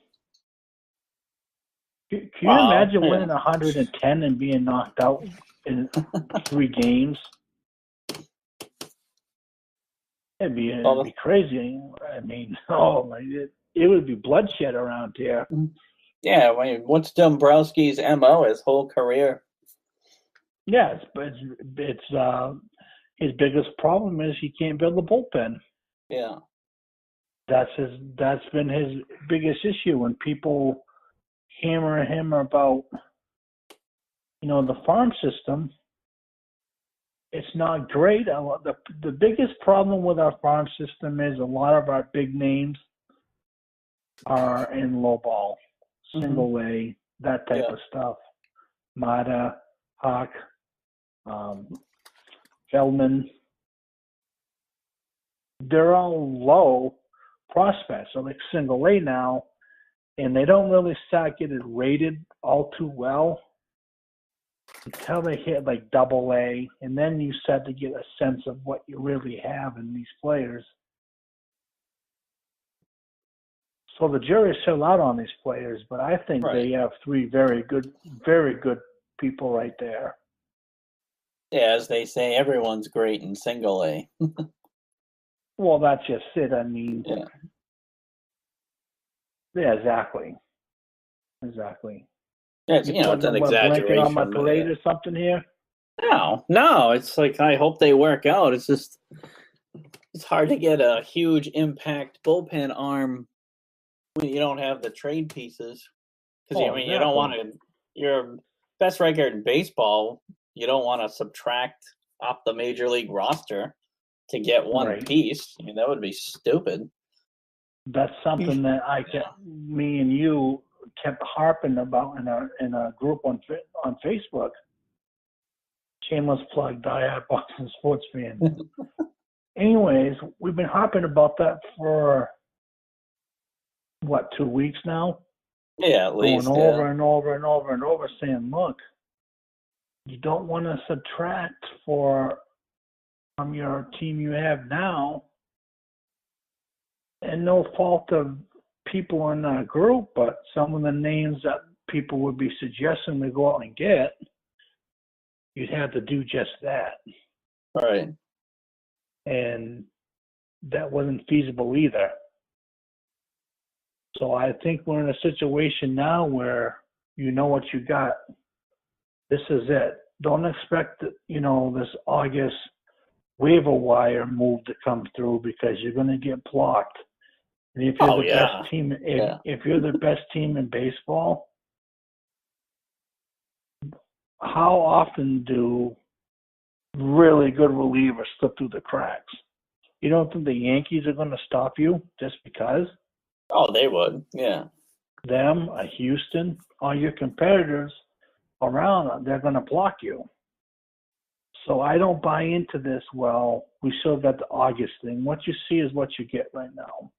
Speaker 3: Can you imagine winning 110 and being knocked out in 3 games? It'd be crazy. I mean, it would be bloodshed around here.
Speaker 1: Yeah, I mean, what's Dombrowski's MO his whole career?
Speaker 3: Yeah, it's his biggest problem is he can't build a bullpen.
Speaker 1: Yeah.
Speaker 3: That's been his biggest issue when people hammer him about the farm system. It's not great. The biggest problem with our farm system is a lot of our big names are in low ball, single A, that type of stuff. Mata, Hawk, Feldman. They're all low prospects, so like single A now, and they don't really start getting rated all too well until they hit like double A, and then you start to get a sense of what you really have in these players. So the jury's still out on these players, but I think they have 3 very good people right there.
Speaker 1: Yeah, as they say, everyone's great in single A.
Speaker 3: Well, that's just it. I mean, yeah, exactly.
Speaker 1: Yeah, it's an exaggeration.
Speaker 3: On my parade or something here?
Speaker 1: No. It's like I hope they work out. It's just it's hard to get a huge impact bullpen arm when you don't have the trade pieces. Because you don't want to. Your best record in baseball, you don't want to subtract off the major league roster to get one piece. I mean, that would be stupid.
Speaker 3: That's something that me and you kept harping about in a group on Facebook. Shameless plug, diehard Boston sports fan. Anyways, we've been harping about that for 2 weeks now?
Speaker 1: Yeah, at least.
Speaker 3: Going over and over and over and over, saying, look, you don't want to subtract from your team you have now. And no fault of people in that group, but some of the names that people would be suggesting to go out and get, you'd have to do just that.
Speaker 1: Right.
Speaker 3: And that wasn't feasible either. So I think we're in a situation now where you know what you got. This is it. Don't expect, this August waiver wire move to come through because you're going to get blocked. And if you're best team, if you're the best team in baseball, how often do really good relievers slip through the cracks? You don't think the Yankees are going to stop you just because?
Speaker 1: Oh, they would. Yeah.
Speaker 3: Them, Houston, all your competitors around, they're going to block you. So I don't buy into this. Well, we still got the August thing. What you see is what you get right now.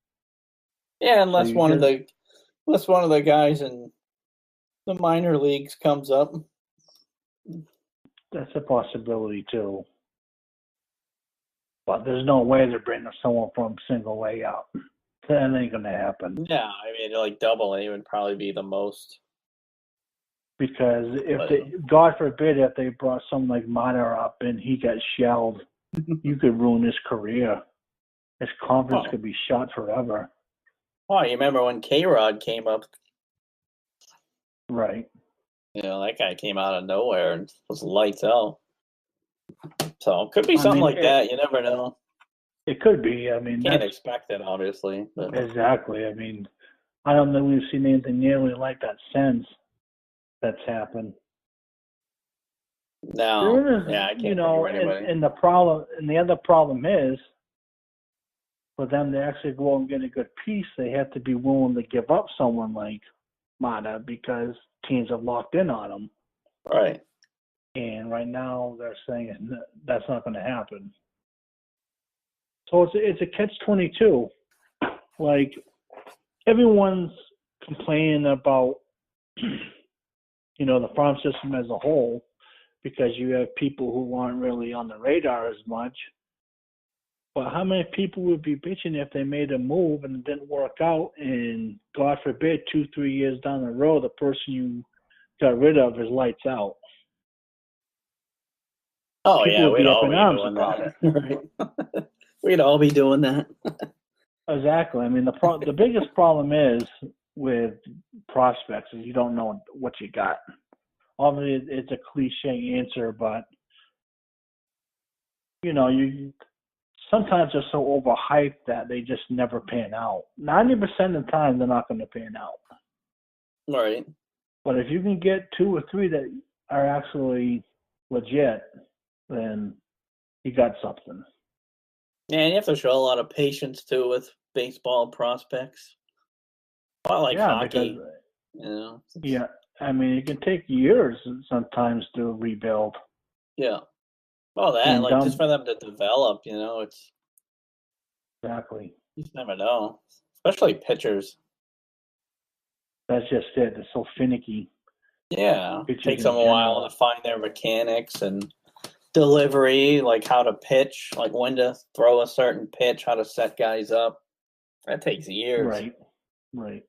Speaker 1: Yeah, unless one of the guys in the minor leagues comes up.
Speaker 3: That's a possibility too. But there's no way they're bringing someone from single A up. That ain't gonna happen.
Speaker 1: Yeah, I mean, like double A would probably be the most.
Speaker 3: Because God forbid, if they brought someone like Miner up and he got shelled, you could ruin his career. His confidence could be shot forever.
Speaker 1: Oh, you remember when K-Rod came up?
Speaker 3: Right.
Speaker 1: That guy came out of nowhere and was lights out. So it could be something like that. You never know.
Speaker 3: It could be. I mean,
Speaker 1: can't expect it, obviously. But.
Speaker 3: Exactly. I mean, I don't know we've seen anything nearly like that since that's happened.
Speaker 1: No. I can't think of anybody.
Speaker 3: And the other problem is, for them to actually go and get a good piece, they have to be willing to give up someone like Mata because teams have locked in on them.
Speaker 1: Right.
Speaker 3: And right now they're saying that's not going to happen. So it's a catch-22. Like, everyone's complaining about, the farm system as a whole because you have people who aren't really on the radar as much. But how many people would be bitching if they made a move and it didn't work out and, God forbid, 2-3 years down the road, the person you got rid of is lights out?
Speaker 1: Oh,
Speaker 3: people
Speaker 1: yeah,
Speaker 3: would
Speaker 1: we'd
Speaker 3: be up
Speaker 1: all
Speaker 3: in
Speaker 1: be
Speaker 3: arms
Speaker 1: doing
Speaker 3: about
Speaker 1: that. Right. We'd all be doing that.
Speaker 3: Exactly. I mean, the biggest problem is with prospects is you don't know what you got. Obviously, it's a cliche answer, but you sometimes they're so overhyped that they just never pan out. 90% of the time, they're not going to pan out.
Speaker 1: Right.
Speaker 3: But if you can get 2 or 3 that are actually legit, then you got something.
Speaker 1: Yeah, and you have to show a lot of patience too with baseball prospects. Well, like hockey.
Speaker 3: Because, yeah, I mean, it can take years sometimes to rebuild.
Speaker 1: Yeah. Well, just for them to develop, it's
Speaker 3: exactly.
Speaker 1: You just never know, especially pitchers.
Speaker 3: That's just it. They're so finicky.
Speaker 1: Yeah, it takes them a while to find their mechanics and delivery, like how to pitch, like when to throw a certain pitch, how to set guys up. That takes years.
Speaker 3: Right.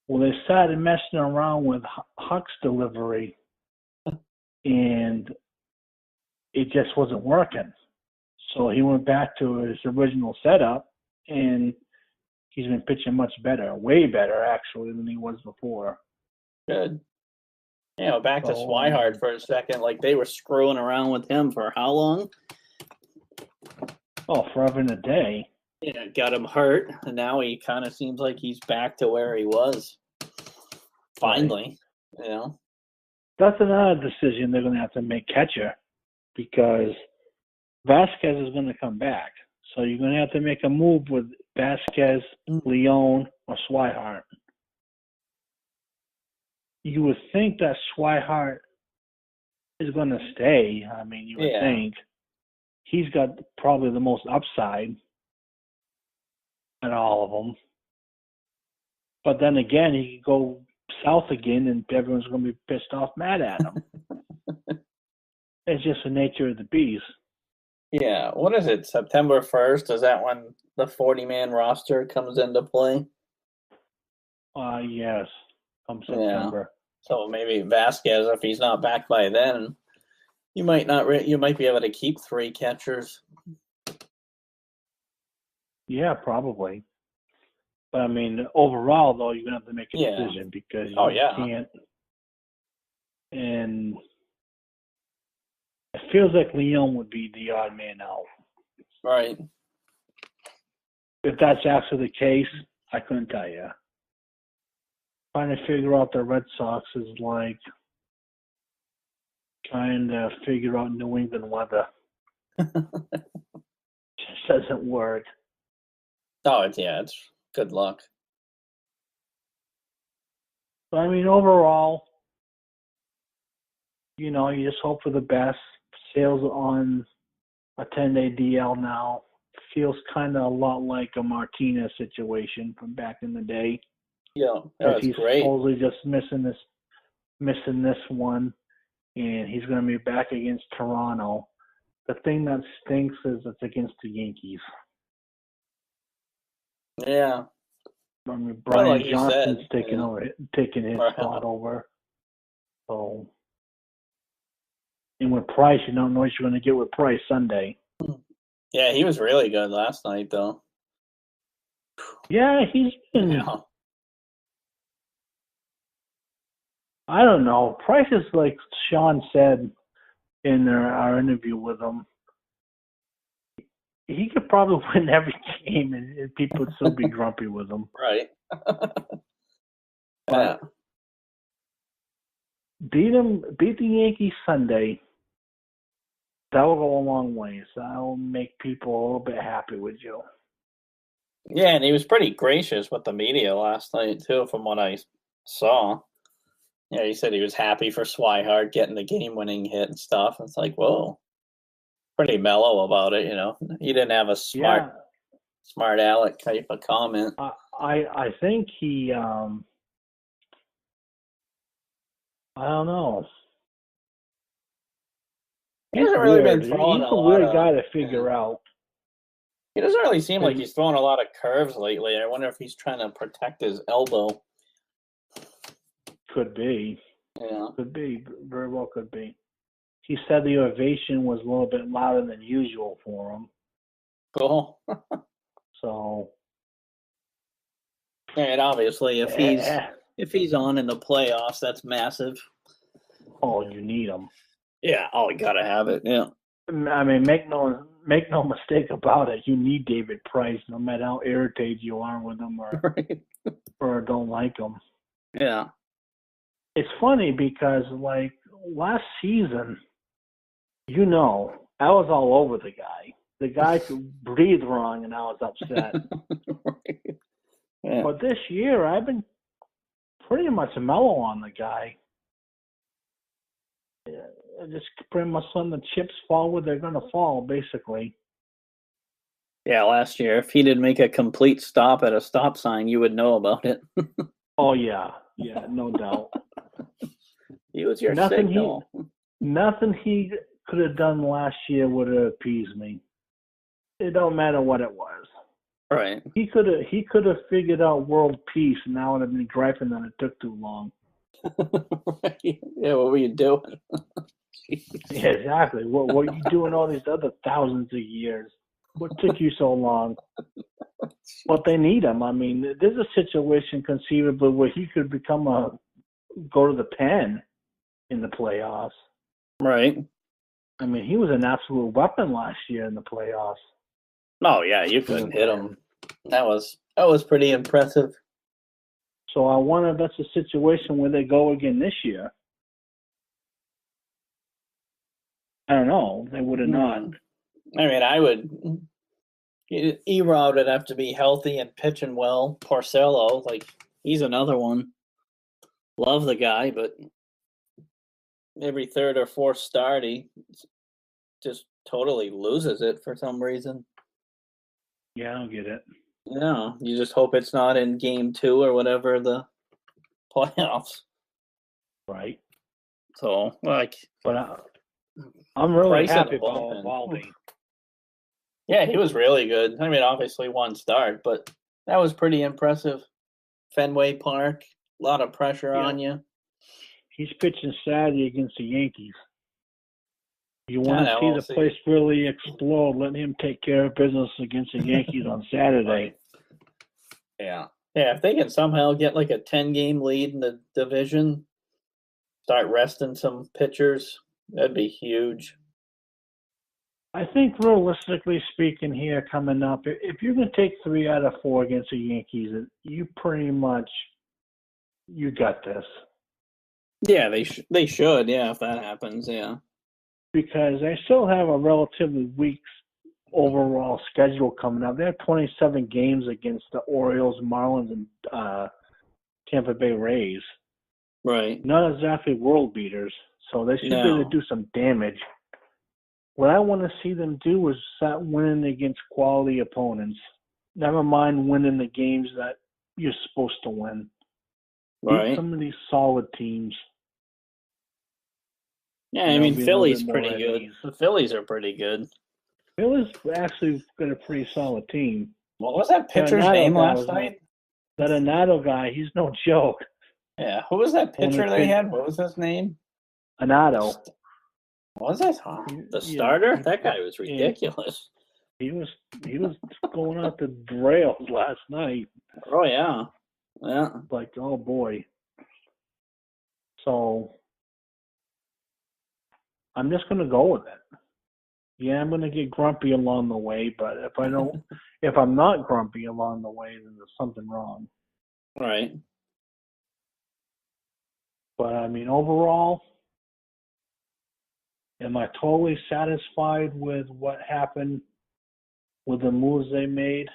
Speaker 3: Well, they started messing around with Huck's delivery, and it just wasn't working. So he went back to his original setup, and he's been pitching much better, way better, actually, than he was before.
Speaker 1: Good. Back to Swihart for a second. Like, they were screwing around with him for how long?
Speaker 3: Oh, forever and a day.
Speaker 1: Yeah, got him hurt, and now he kind of seems like he's back to where he was. Finally,
Speaker 3: That's another decision they're going to have to make, catcher, because Vasquez is going to come back. So you're going to have to make a move with Vasquez, Leon, or Swihart. You would think that Swihart is going to stay. I mean, you would think. He's got probably the most upside in all of them. But then again, he could go south again, and everyone's going to be pissed off, mad at him. It's just the nature of the beast.
Speaker 1: Yeah. What is it, September 1st? Is that when the 40-man roster comes into play?
Speaker 3: Yes, come September.
Speaker 1: So maybe Vasquez, if he's not back by then, You might not. You might be able to keep 3 catchers.
Speaker 3: Yeah, probably. But I mean, overall, though, you're gonna have to make a decision because you can't. And it feels like Leon would be the odd man out.
Speaker 1: Right.
Speaker 3: If that's actually the case, I couldn't tell you. Trying to figure out the Red Sox is like trying to figure out New England weather. Just doesn't work.
Speaker 1: Oh, it's good luck.
Speaker 3: But I mean, overall, you just hope for the best. Sales on a 10-day DL now feels kind of a lot like a Martinez situation from back in the day.
Speaker 1: Yeah, that's
Speaker 3: he's
Speaker 1: great.
Speaker 3: Supposedly just missing this one, and he's going to be back against Toronto. The thing that stinks is it's against the Yankees.
Speaker 1: Yeah.
Speaker 3: I mean, Brian Johnson's taking his spot over. So, and with Price, you don't know what you're going to get with Price Sunday.
Speaker 1: Yeah, he was really good last night, though.
Speaker 3: Yeah, he's been. Yeah. I don't know. Price is like Sean said in our interview with him. He could probably win every game, and people would still be grumpy with him.
Speaker 1: Right.
Speaker 3: But beat the Yankees Sunday. That will go a long ways. That will make people a little bit happy with you.
Speaker 1: Yeah, and he was pretty gracious with the media last night, too, from what I saw. Yeah, he said he was happy for Swihart getting the game-winning hit and stuff. It's like, whoa. Pretty mellow about it, He didn't have a smart aleck type of comment.
Speaker 3: I think he, I don't know.
Speaker 1: He hasn't really been throwing
Speaker 3: He's a weird guy to figure out.
Speaker 1: He doesn't really seem like he's throwing a lot of curves lately. I wonder if he's trying to protect his elbow.
Speaker 3: Could be.
Speaker 1: Yeah.
Speaker 3: Could be. Very well could be. He said the ovation was a little bit louder than usual for him.
Speaker 1: Cool.
Speaker 3: So.
Speaker 1: And obviously, if he's on in the playoffs, that's massive.
Speaker 3: Oh, you need him.
Speaker 1: Yeah. Oh, you gotta have it. Yeah.
Speaker 3: I mean, make no mistake about it. You need David Price, no matter how irritated you are with him or don't like him.
Speaker 1: Yeah.
Speaker 3: It's funny because, like, last season, I was all over the guy. The guy could breathe wrong, and I was upset.
Speaker 1: Right. Yeah.
Speaker 3: But this year, I've been pretty much mellow on the guy. Just pretty much letting the chips fall where they're going to fall, basically.
Speaker 1: Yeah, last year, if he didn't make a complete stop at a stop sign, you would know about it.
Speaker 3: Oh, yeah. Yeah, no doubt.
Speaker 1: He was your signal.
Speaker 3: Nothing he could have done last year would have appeased me. It don't matter what it was.
Speaker 1: Right.
Speaker 3: He could have figured out world peace, and I would have been griping that it took too long.
Speaker 1: Yeah, what were you doing?
Speaker 3: Yeah, exactly. What were you doing all these other thousands of years? What took you so long? But they need him. I mean, there's a situation conceivably where he could go to the pen in the playoffs.
Speaker 1: Right.
Speaker 3: I mean, he was an absolute weapon last year in the playoffs.
Speaker 1: Oh yeah, you couldn't hit him. That was pretty impressive.
Speaker 3: So I wonder if that's a situation where they go again this year. I don't know. They would have not.
Speaker 1: I mean, I would. E-Rod would have to be healthy and pitching well. Porcello, he's another one. Love the guy, but every third or fourth start, he just totally loses it for some reason.
Speaker 3: Yeah, I don't get it.
Speaker 1: No, you just hope it's not in game 2 or whatever the playoffs.
Speaker 3: Right.
Speaker 1: So,
Speaker 3: but I'm really happy about Valdi.
Speaker 1: Yeah, he was really good. I mean, obviously one start, but that was pretty impressive. Fenway Park, a lot of pressure on you.
Speaker 3: He's pitching Saturday against the Yankees. You want to see the place really explode. Let him take care of business against the Yankees on Saturday.
Speaker 1: Right. Yeah. Yeah, if they can somehow get like a 10-game lead in the division, start resting some pitchers, that'd be huge.
Speaker 3: I think realistically speaking here coming up, if you can take 3 out of 4 against the Yankees, you pretty much, you got this.
Speaker 1: Yeah, they should, yeah, if that happens, yeah.
Speaker 3: Because they still have a relatively weak overall schedule coming up. They have 27 games against the Orioles, Marlins, and Tampa Bay Rays.
Speaker 1: Right.
Speaker 3: Not exactly world beaters, so they should be able to do some damage. What I want to see them do is start winning against quality opponents. Never mind winning the games that you're supposed to win.
Speaker 1: Right.
Speaker 3: Beat some of these solid teams.
Speaker 1: Yeah, I mean, Philly's pretty good. The Phillies are pretty good.
Speaker 3: Philly's actually got a pretty solid team.
Speaker 1: What was that pitcher's name last night?
Speaker 3: That Anato guy, he's no joke.
Speaker 1: Yeah, who was that pitcher they had? What was his name?
Speaker 3: Anato.
Speaker 1: Was it? The starter? That guy was ridiculous.
Speaker 3: He was going out the rails last night.
Speaker 1: Oh, yeah. Yeah.
Speaker 3: Like, oh, boy. So, I'm just going to go with it. Yeah, I'm going to get grumpy along the way, but if I'm not grumpy along the way, then there's something wrong.
Speaker 1: Right.
Speaker 3: But, I mean, overall, am I totally satisfied with what happened with the moves they made?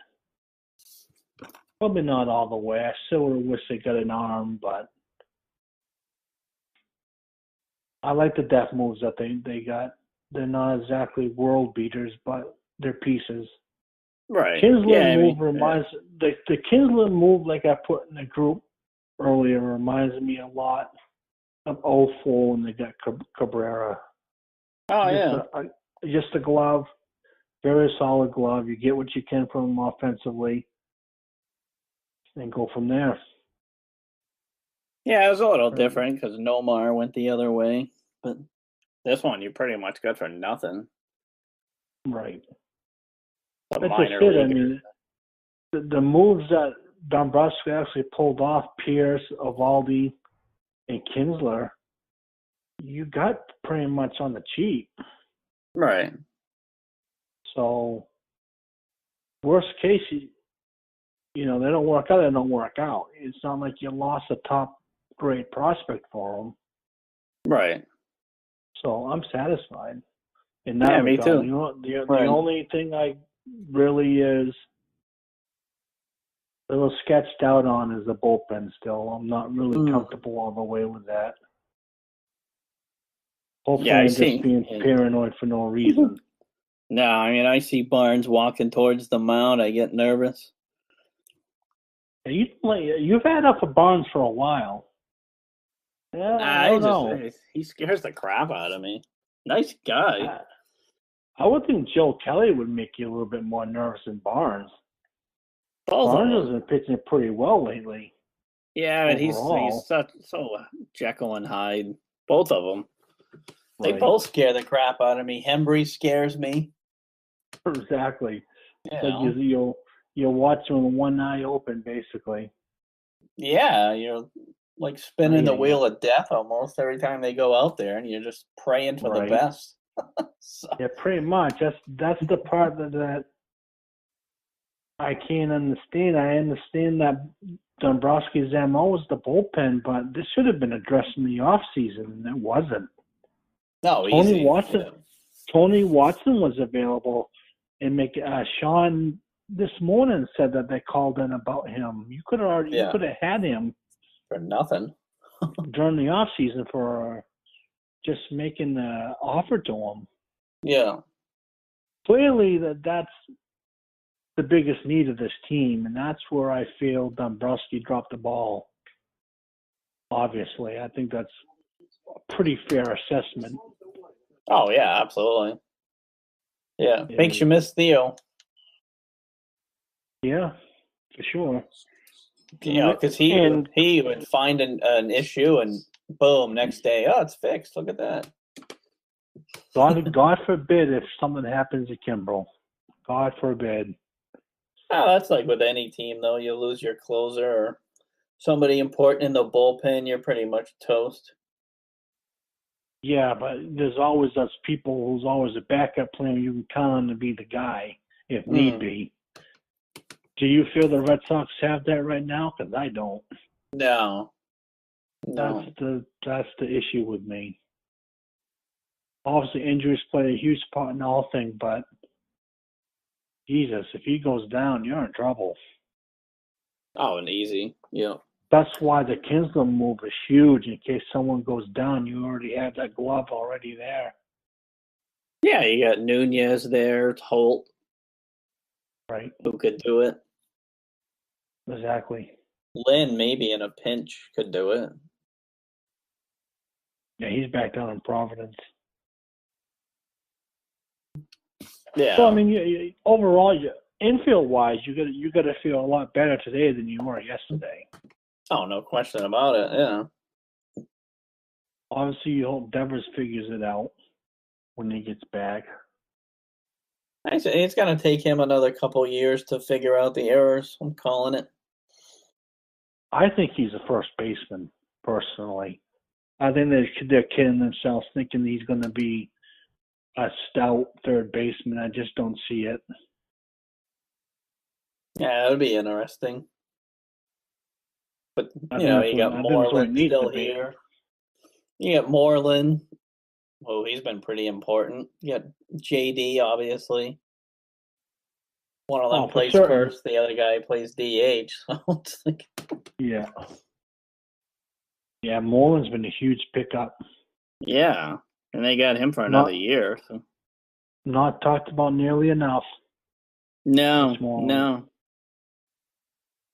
Speaker 3: Probably not all the way. I still would have wished they got an arm, but I like the depth moves that they got. They're not exactly world beaters, but they're pieces.
Speaker 1: Right.
Speaker 3: Kinsler move reminds the Kinsler move, like I put in the group earlier, reminds me a lot of 04 when they got Cabrera.
Speaker 1: Oh,
Speaker 3: Just a glove, very solid glove. You get what you can from him offensively, and go from there.
Speaker 1: Yeah, it was a little different because Nomar went the other way, but this one you pretty much got for nothing.
Speaker 3: Right.
Speaker 1: That's just it.
Speaker 3: I mean, the moves that Dombrowski actually pulled off, Pierce, Evaldi, and Kinsler, you got pretty much on the cheap.
Speaker 1: Right.
Speaker 3: So, worst case, they don't work out, they don't work out. It's not like you lost a top great prospect for them.
Speaker 1: Right.
Speaker 3: So, I'm satisfied. In that
Speaker 1: me too.
Speaker 3: The only thing I really is a little sketched out on is the bullpen still. I'm not really comfortable all the way with that. Hopefully I'm just being paranoid for no reason.
Speaker 1: No, I mean, I see Barnes walking towards the mound. I get nervous.
Speaker 3: You've had up for Barnes for a while. Yeah, I don't know.
Speaker 1: He scares the crap out of me. Nice guy.
Speaker 3: I would think Joe Kelly would make you a little bit more nervous than Barnes. Barnes has been pitching pretty well lately.
Speaker 1: Yeah, and he's so Jekyll and Hyde. Both of them. They both scare the crap out of me. Hembry scares me.
Speaker 3: Exactly. So you'll watch them with one eye open, basically. Yeah,
Speaker 1: you're like spinning the wheel of death almost every time they go out there, and you're just praying for the best.
Speaker 3: Yeah, pretty much. That's the part that I can't understand. I understand that Dombrowski's MO is the bullpen, but this should have been addressed in the off season, and it wasn't.
Speaker 1: No,
Speaker 3: Tony Watson was available, and Sean this morning said that they called in about him. You could have had him
Speaker 1: for nothing
Speaker 3: during the off season for just making the offer to him.
Speaker 1: Yeah.
Speaker 3: Clearly that's the biggest need of this team, and that's where I feel Dombrowski dropped the ball. Obviously, I think that's a pretty fair assessment.
Speaker 1: Oh, yeah, absolutely. Yeah, makes you miss Theo.
Speaker 3: Yeah, for sure.
Speaker 1: Because he would find an issue and boom, next day, it's fixed. Look at that.
Speaker 3: God forbid if something happens to Kimbrel. God forbid.
Speaker 1: Oh, that's like with any team, though. You lose your closer or somebody important in the bullpen, you're pretty much toast.
Speaker 3: Yeah, but there's always those people who's always a backup player you can count on to be the guy if need be. Do you feel the Red Sox have that right now? Because I don't.
Speaker 1: No.
Speaker 3: That's the issue with me. Obviously, injuries play a huge part in the whole thing, but Jesus, if he goes down, you're in trouble.
Speaker 1: Oh, and easy. Yeah.
Speaker 3: That's why the Kinsler move is huge. In case someone goes down, you already have that glove already there.
Speaker 1: Yeah, you got Nunez there, Holt.
Speaker 3: Right.
Speaker 1: Who could do it?
Speaker 3: Exactly.
Speaker 1: Lynn, maybe in a pinch, could do it.
Speaker 3: Yeah, he's back down in Providence.
Speaker 1: Yeah.
Speaker 3: So I mean, overall, infield-wise, you got to feel a lot better today than you were yesterday.
Speaker 1: Oh, no question about it. Yeah.
Speaker 3: Obviously, you hope Devers figures it out when he gets back.
Speaker 1: It's going to take him another couple years to figure out the errors. I'm calling it.
Speaker 3: I think he's a first baseman, personally. I think they're kidding themselves thinking he's going to be a stout third baseman. I just don't see it.
Speaker 1: Yeah, it would be interesting. But, you got
Speaker 3: I
Speaker 1: Moreland
Speaker 3: needs
Speaker 1: still
Speaker 3: to be.
Speaker 1: here. You got Moreland. Oh, he's been pretty important. You got JD, obviously. One of them plays first. The other guy plays DH. So it's like...
Speaker 3: Yeah. Yeah, Moreland's been a huge pickup.
Speaker 1: Yeah, and they got him for another year. So.
Speaker 3: Not talked about nearly enough.
Speaker 1: No.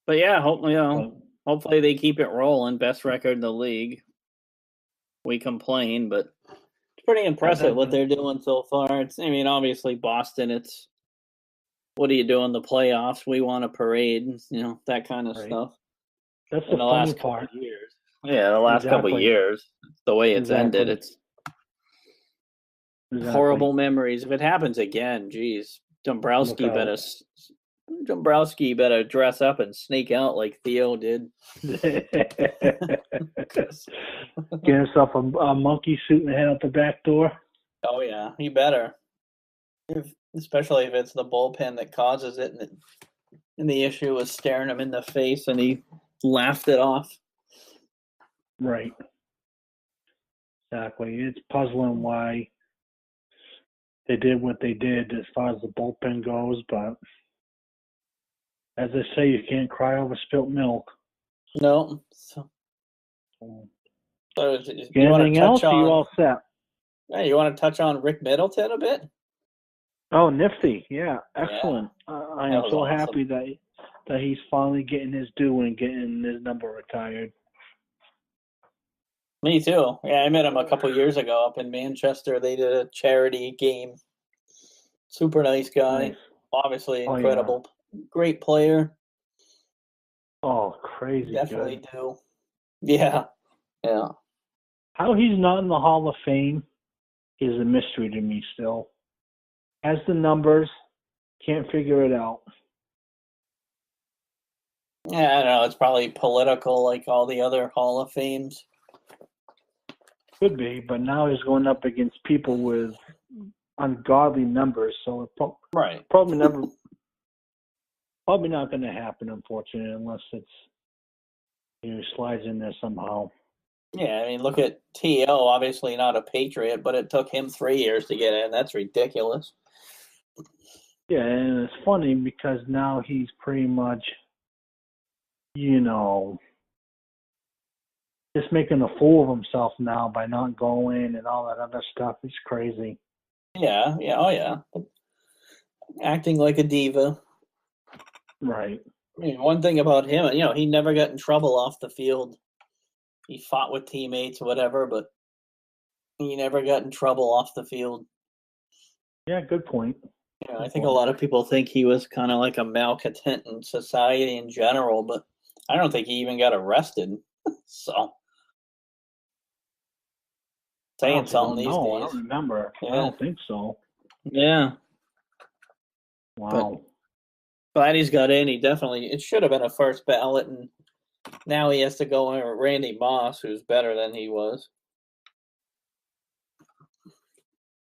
Speaker 1: But yeah, hopefully they keep it rolling. Best record in the league. We complain, but it's pretty impressive what they're doing so far. Obviously Boston, it's what do you do in the playoffs? We want a parade, that kind of stuff.
Speaker 3: That's the funny part.
Speaker 1: Years. Yeah, the last couple of years, the way it's ended, it's horrible memories. If it happens again, geez, Dombrowski better dress up and sneak out like Theo did.
Speaker 3: Get himself a monkey suit and head out the back door.
Speaker 1: Oh yeah, he better. Especially if it's the bullpen that causes it, and the issue was staring him in the face, and he laughed it off.
Speaker 3: Right. Exactly. It's puzzling why they did what they did as far as the bullpen goes, but as they say, you can't cry over spilt milk.
Speaker 1: No.
Speaker 3: Anything else? Are you all set?
Speaker 1: Yeah, you want to touch on Rick Middleton a bit?
Speaker 3: Oh, nifty. Yeah, excellent.
Speaker 1: Yeah.
Speaker 3: I am so happy that he's finally getting his due and getting his number retired.
Speaker 1: Me too. Yeah, I met him a couple years ago up in Manchester. They did a charity game. Super nice guy. Nice. Obviously incredible. Yeah. Great player.
Speaker 3: Oh, crazy
Speaker 1: Definitely
Speaker 3: good.
Speaker 1: do. Yeah. Yeah.
Speaker 3: How he's not in the Hall of Fame is a mystery to me still. Has the numbers, can't figure it out.
Speaker 1: Yeah, I don't know. It's probably political like all the other Hall of Fames.
Speaker 3: Could be, but now he's going up against people with ungodly numbers, so it's probably not going to happen, unfortunately, unless he slides in there somehow.
Speaker 1: Yeah, look at T.O., obviously not a Patriot, but it took him 3 years to get in. That's ridiculous.
Speaker 3: Yeah, and it's funny because now he's pretty much, just making a fool of himself now by not going and all that other stuff. It's crazy.
Speaker 1: Yeah, oh yeah. Acting like a diva.
Speaker 3: Right.
Speaker 1: One thing about him, he never got in trouble off the field. He fought with teammates, whatever, but he never got in trouble off the field.
Speaker 3: Yeah, good point.
Speaker 1: I think a lot of people think he was kind of like a malcontent in society in general, but I don't think he even got arrested. So. saying something these
Speaker 3: I
Speaker 1: days.
Speaker 3: don't remember.
Speaker 1: Yeah.
Speaker 3: I don't think so.
Speaker 1: Yeah.
Speaker 3: Wow.
Speaker 1: Glad he's got in. It should have been a first ballot, and now he has to go in with Randy Moss, who's better than he was.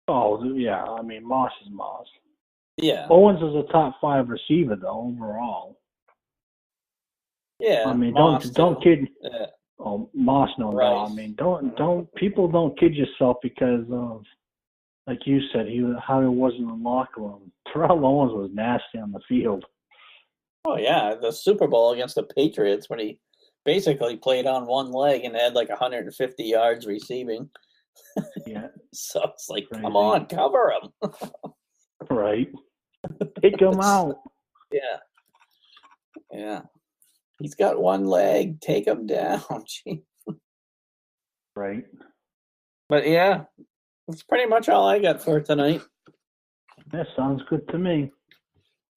Speaker 3: Oh, yeah. I mean, Moss is Moss.
Speaker 1: Yeah.
Speaker 3: Owens is a top 5 receiver, though, overall.
Speaker 1: Yeah.
Speaker 3: I mean,
Speaker 1: Moss
Speaker 3: don't kid.
Speaker 1: Yeah.
Speaker 3: Oh, Moss, no doubt. I mean, don't people don't kid yourself because of, like you said, how he was in the locker room. Terrell Owens was nasty on the field.
Speaker 1: Oh yeah, the Super Bowl against the Patriots when he basically played on one leg and had like 150 yards receiving.
Speaker 3: Yeah.
Speaker 1: So it's like,
Speaker 3: Crazy.
Speaker 1: come on, cover him.
Speaker 3: Right. Take him out.
Speaker 1: Yeah. Yeah. He's got one leg. Take him down. Gee.
Speaker 3: Right.
Speaker 1: But yeah, that's pretty much all I got for tonight.
Speaker 3: That sounds good to me.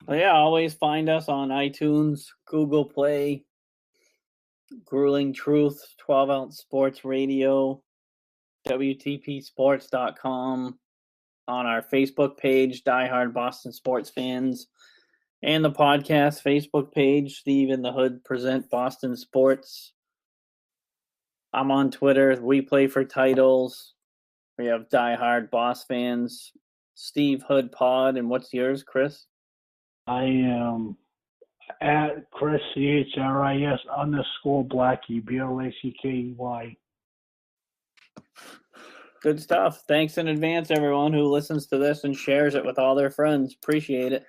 Speaker 1: Well, yeah, always find us on iTunes, Google Play, Grueling Truth, 12 Ounce Sports Radio, WTPsports.com, on our Facebook page, Diehard Boston Sports Fans, and the podcast Facebook page, Steve and the Hood Present Boston Sports. I'm on Twitter. We Play for Titles. We have Diehard Boss Fans, Steve Hood Pod, and what's yours, Chris?
Speaker 3: I am at Chris CHRIS _Blackie BLACKEY.
Speaker 1: Good stuff. Thanks in advance, everyone who listens to this and shares it with all their friends. Appreciate it.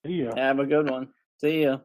Speaker 3: See ya.
Speaker 1: Have a good one. See ya.